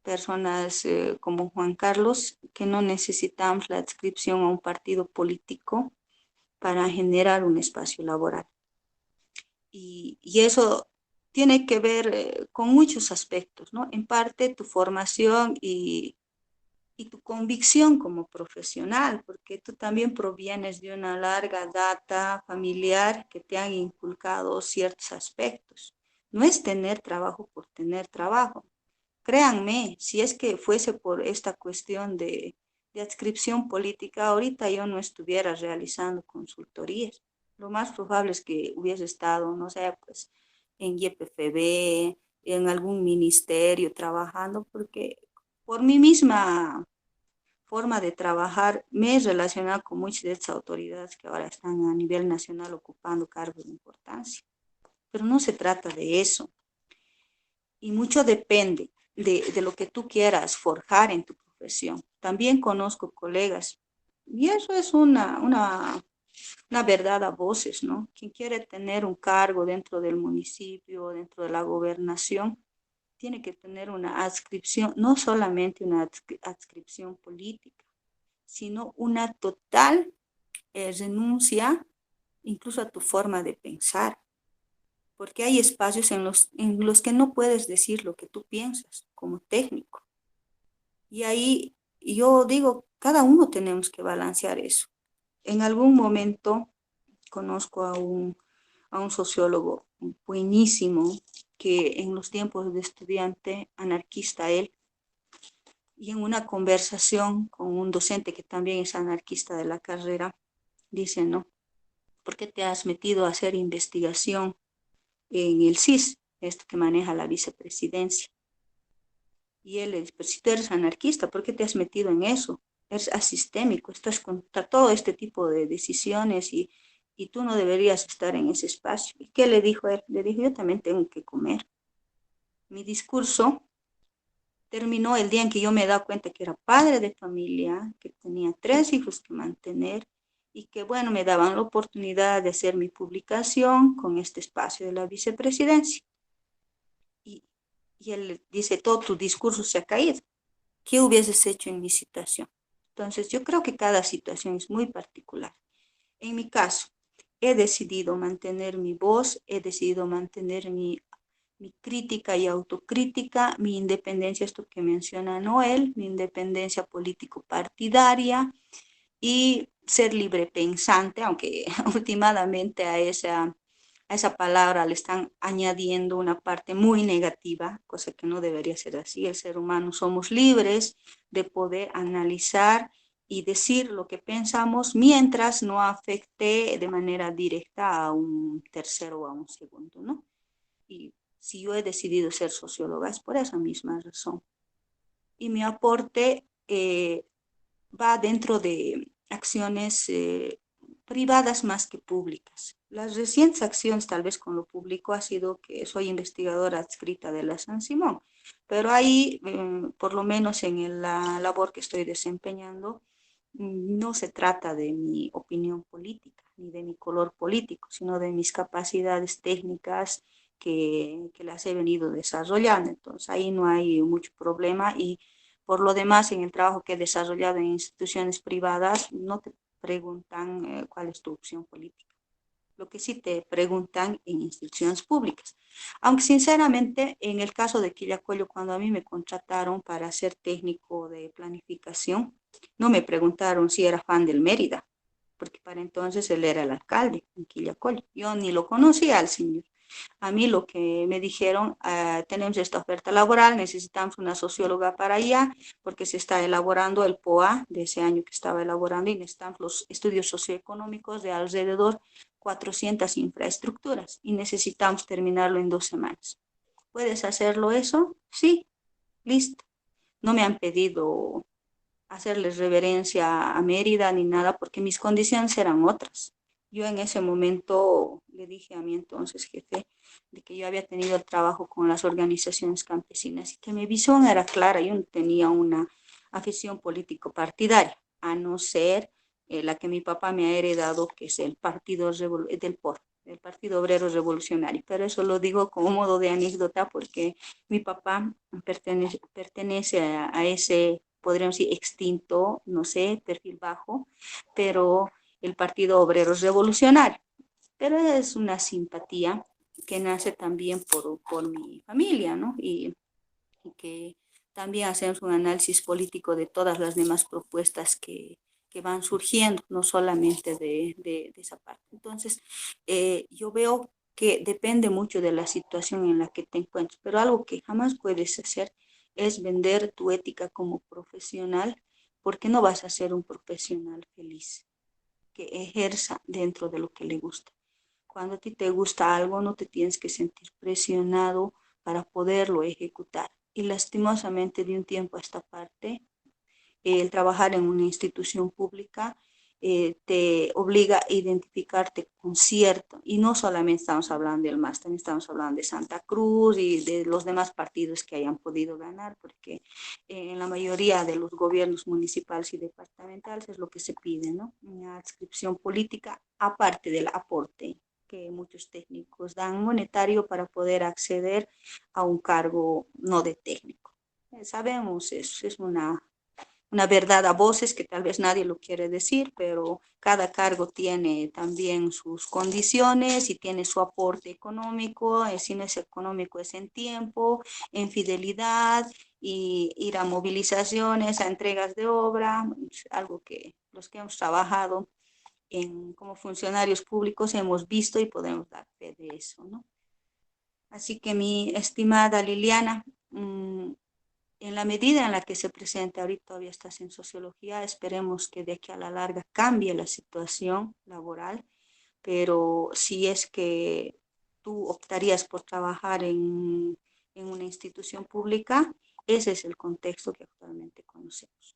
personas como Juan Carlos, que no necesitamos la adscripción a un partido político para generar un espacio laboral. Y eso tiene que ver con muchos aspectos, ¿no? En parte tu formación y tu convicción como profesional, porque tú también provienes de una larga data familiar que te han inculcado ciertos aspectos. No es tener trabajo por tener trabajo. Créanme, si es que fuese por esta cuestión de adscripción política, ahorita yo no estuviera realizando consultorías. Lo más probable es que hubiese estado, no sé, pues en YPFB, en algún ministerio trabajando, porque por mi misma forma de trabajar me he relacionado con muchas de estas autoridades que ahora están a nivel nacional ocupando cargos de importancia. Pero no se trata de eso. Y mucho depende de lo que tú quieras forjar en tu profesión. También conozco colegas, y eso es una verdad a voces, ¿no? Quien quiere tener un cargo dentro del municipio, dentro de la gobernación, tiene que tener una adscripción, no solamente una adscripción política, sino una total renuncia incluso a tu forma de pensar, porque hay espacios en los que no puedes decir lo que tú piensas como técnico. Y ahí yo digo, cada uno tenemos que balancear eso. En algún momento conozco a un sociólogo buenísimo que en los tiempos de estudiante, anarquista él, y en una conversación con un docente que también es anarquista de la carrera, dice, ¿no? ¿Por qué te has metido a hacer investigación en el CIS, esto que maneja la vicepresidencia? Y él le dice, pues si tú eres anarquista, ¿por qué te has metido en eso? Eres asistémico, estás contra todo este tipo de decisiones y tú no deberías estar en ese espacio. ¿Y qué le dijo él? Le dijo, yo también tengo que comer. Mi discurso terminó el día en que yo me he dado cuenta que era padre de familia, que tenía 3 hijos que mantener y que, bueno, me daban la oportunidad de hacer mi publicación con este espacio de la vicepresidencia. Y él dice, todo tu discurso se ha caído. ¿Qué hubieses hecho en mi situación? Entonces, yo creo que cada situación es muy particular. En mi caso, he decidido mantener mi voz, he decidido mantener mi crítica y autocrítica, mi independencia, esto que menciona Noel, mi independencia político-partidaria y ser libre pensante, aunque últimamente a esa palabra le están añadiendo una parte muy negativa, cosa que no debería ser así. El ser humano somos libres de poder analizar y decir lo que pensamos mientras no afecte de manera directa a un tercero o a un segundo, ¿no? Y si yo he decidido ser socióloga es por esa misma razón. Y mi aporte va dentro de acciones privadas más que públicas. Las recientes acciones, tal vez con lo público, ha sido que soy investigadora adscrita de la San Simón, pero ahí, por lo menos en la labor que estoy desempeñando, no se trata de mi opinión política ni de mi color político, sino de mis capacidades técnicas que las he venido desarrollando. Entonces ahí no hay mucho problema y por lo demás, en el trabajo que he desarrollado en instituciones privadas, no te preguntan cuál es tu opción política. Lo que sí te preguntan en instituciones públicas. Aunque sinceramente, en el caso de Quillacollo, cuando a mí me contrataron para ser técnico de planificación, no me preguntaron si era fan del Mérida, porque para entonces él era el alcalde en Quillacollo. Yo ni lo conocía al señor. A mí lo que me dijeron, tenemos esta oferta laboral, necesitamos una socióloga para allá, porque se está elaborando el POA de ese año que estaba elaborando y necesitamos los estudios socioeconómicos de alrededor 400 infraestructuras y necesitamos terminarlo en 2 semanas. ¿Puedes hacerlo eso? Sí, listo. No me han pedido hacerles reverencia a Mérida ni nada porque mis condiciones eran otras. Yo en ese momento le dije a mi entonces jefe de que yo había tenido el trabajo con las organizaciones campesinas y que mi visión era clara. Yo no tenía una afición político-partidaria, a no ser la que mi papá me ha heredado, que es el Partido del POR, el Partido Obrero Revolucionario. Pero eso lo digo como modo de anécdota porque mi papá pertenece a ese, podríamos decir, extinto, no sé, perfil bajo, pero el Partido Obrero Revolucionario. Pero es una simpatía que nace también por mi familia, ¿no? Y que también hacemos un análisis político de todas las demás propuestas que van surgiendo, no solamente de esa parte. Entonces, yo veo que depende mucho de la situación en la que te encuentres, pero algo que jamás puedes hacer es vender tu ética como profesional, porque no vas a ser un profesional feliz que ejerza dentro de lo que le gusta. Cuando a ti te gusta algo, no te tienes que sentir presionado para poderlo ejecutar. Y lastimosamente de un tiempo a esta parte, el trabajar en una institución pública te obliga a identificarte con cierto, y no solamente estamos hablando del MAS, también estamos hablando de Santa Cruz y de los demás partidos que hayan podido ganar, porque en la mayoría de los gobiernos municipales y departamentales es lo que se pide, ¿no? Una adscripción política aparte del aporte que muchos técnicos dan monetario para poder acceder a un cargo no de técnico. Sabemos eso, es una verdad a voces que tal vez nadie lo quiere decir, pero cada cargo tiene también sus condiciones y tiene su aporte económico. Si no es económico, es en tiempo, en fidelidad, y ir a movilizaciones, a entregas de obra, algo que los que hemos trabajado como funcionarios públicos hemos visto y podemos dar fe de eso, ¿no? Así que mi estimada Liliana, en la medida en la que se presenta, ahorita todavía estás en sociología, esperemos que de aquí a la larga cambie la situación laboral, pero si es que tú optarías por trabajar en una institución pública, ese es el contexto que actualmente conocemos.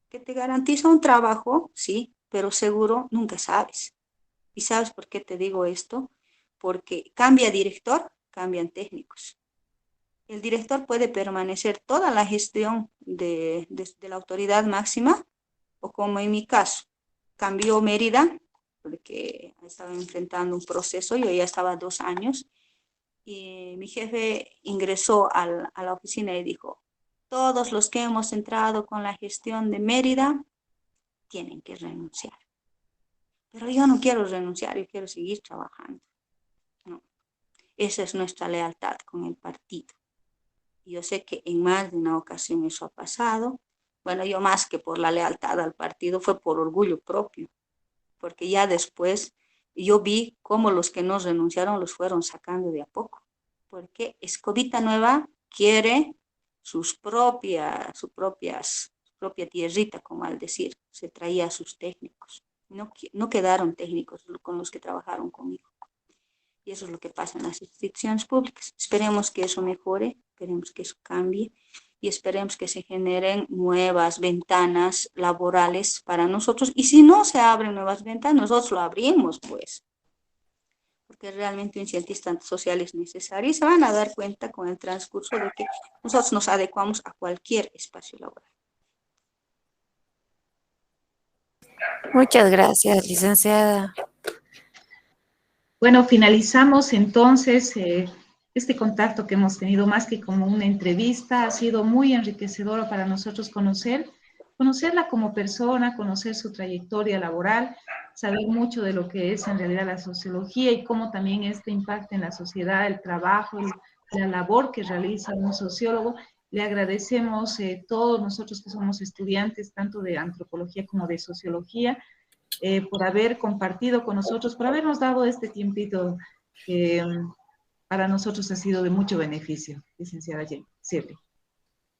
¿Que te garantiza un trabajo? Sí, pero seguro nunca sabes. ¿Y sabes por qué te digo esto? Porque cambia director, cambian técnicos. El director puede permanecer toda la gestión de la autoridad máxima, o como en mi caso, cambió Mérida, porque estaba enfrentando un proceso, yo ya estaba 2 años, y mi jefe ingresó a la oficina y dijo, todos los que hemos entrado con la gestión de Mérida tienen que renunciar. Pero yo no quiero renunciar, yo quiero seguir trabajando. No. Esa es nuestra lealtad con el partido. Yo sé que en más de una ocasión eso ha pasado. Bueno, yo más que por la lealtad al partido fue por orgullo propio, porque ya después yo vi cómo los que no renunciaron los fueron sacando de a poco, porque Escobita Nueva quiere su propia tierrita, como al decir, se traía a sus técnicos. No quedaron técnicos con los que trabajaron conmigo. Y eso es lo que pasa en las instituciones públicas. Esperemos que eso mejore, esperemos que eso cambie y esperemos que se generen nuevas ventanas laborales para nosotros. Y si no se abren nuevas ventanas, nosotros lo abrimos, pues. Porque realmente un cientista social es necesario y se van a dar cuenta con el transcurso de que nosotros nos adecuamos a cualquier espacio laboral. Muchas gracias, licenciada. Bueno, finalizamos entonces este contacto que hemos tenido más que como una entrevista. Ha sido muy enriquecedor para nosotros conocerla como persona, conocer su trayectoria laboral, saber mucho de lo que es en realidad la sociología y cómo también este impacta en la sociedad, el trabajo, la labor que realiza un sociólogo. Le agradecemos todos nosotros que somos estudiantes, tanto de antropología como de sociología, por haber compartido con nosotros, por habernos dado este tiempito para nosotros ha sido de mucho beneficio, licenciada Shirley.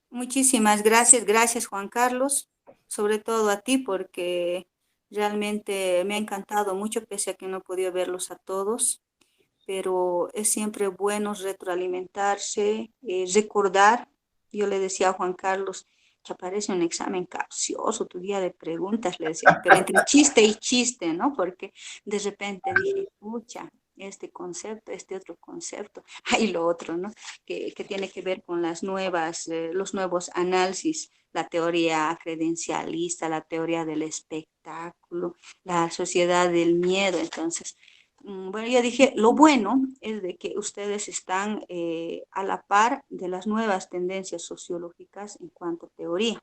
Muchísimas gracias, gracias Juan Carlos, sobre todo a ti porque realmente me ha encantado mucho, pese a que no he podido verlos a todos, pero es siempre bueno retroalimentarse, recordar. Yo le decía a Juan Carlos que aparece un examen capcioso, tu guía de preguntas, le decía, pero entre chiste y chiste, ¿no? Porque de repente dije, pucha, este concepto, este otro concepto, hay lo otro, ¿no? Que tiene que ver con las nuevas, los nuevos análisis, la teoría credencialista, la teoría del espectáculo, la sociedad del miedo. Entonces, bueno, yo dije, lo bueno es de que ustedes están a la par de las nuevas tendencias sociológicas en cuanto a teoría,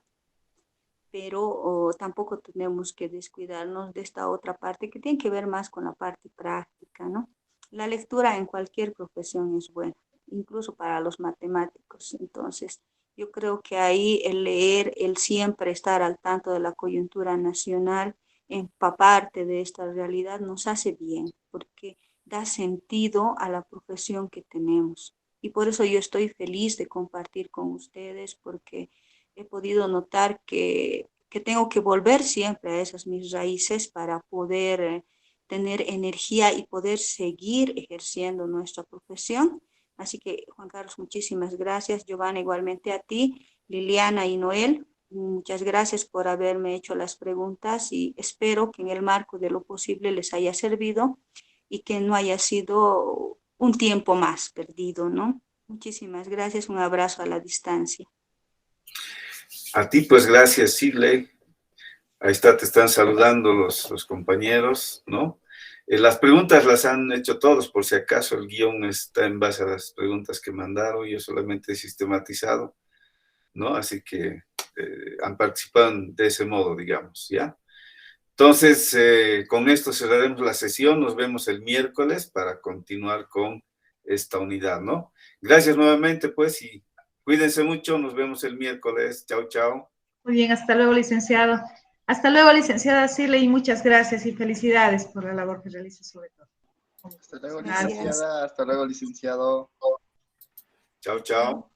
pero tampoco tenemos que descuidarnos de esta otra parte que tiene que ver más con la parte práctica, ¿no? La lectura en cualquier profesión es buena, incluso para los matemáticos. Entonces, yo creo que ahí el leer, el siempre estar al tanto de la coyuntura nacional, empaparte de esta realidad nos hace bien, porque da sentido a la profesión que tenemos. Y por eso yo estoy feliz de compartir con ustedes, porque he podido notar que tengo que volver siempre a esas mis raíces para poder tener energía y poder seguir ejerciendo nuestra profesión. Así que, Juan Carlos, muchísimas gracias. Giovanna, igualmente a ti, Liliana y Noel. Muchas gracias por haberme hecho las preguntas y espero que en el marco de lo posible les haya servido y que no haya sido un tiempo más perdido, ¿no? Muchísimas gracias, un abrazo a la distancia. A ti, pues gracias, Shirley. Ahí está, te están saludando los compañeros, ¿no? Las preguntas las han hecho todos, por si acaso el guión está en base a las preguntas que mandaron, yo solamente he sistematizado, ¿no? Así que han participado de ese modo, digamos, ¿ya? Entonces, con esto cerraremos la sesión, nos vemos el miércoles para continuar con esta unidad, ¿no? Gracias nuevamente, pues, y cuídense mucho, nos vemos el miércoles, chao, chao. Muy bien, hasta luego, licenciado. Hasta luego, licenciada Shirley, y muchas gracias y felicidades por la labor que realiza sobre todo. Hasta luego, Gracias. licenciada. Hasta luego, licenciado. Chao, chao.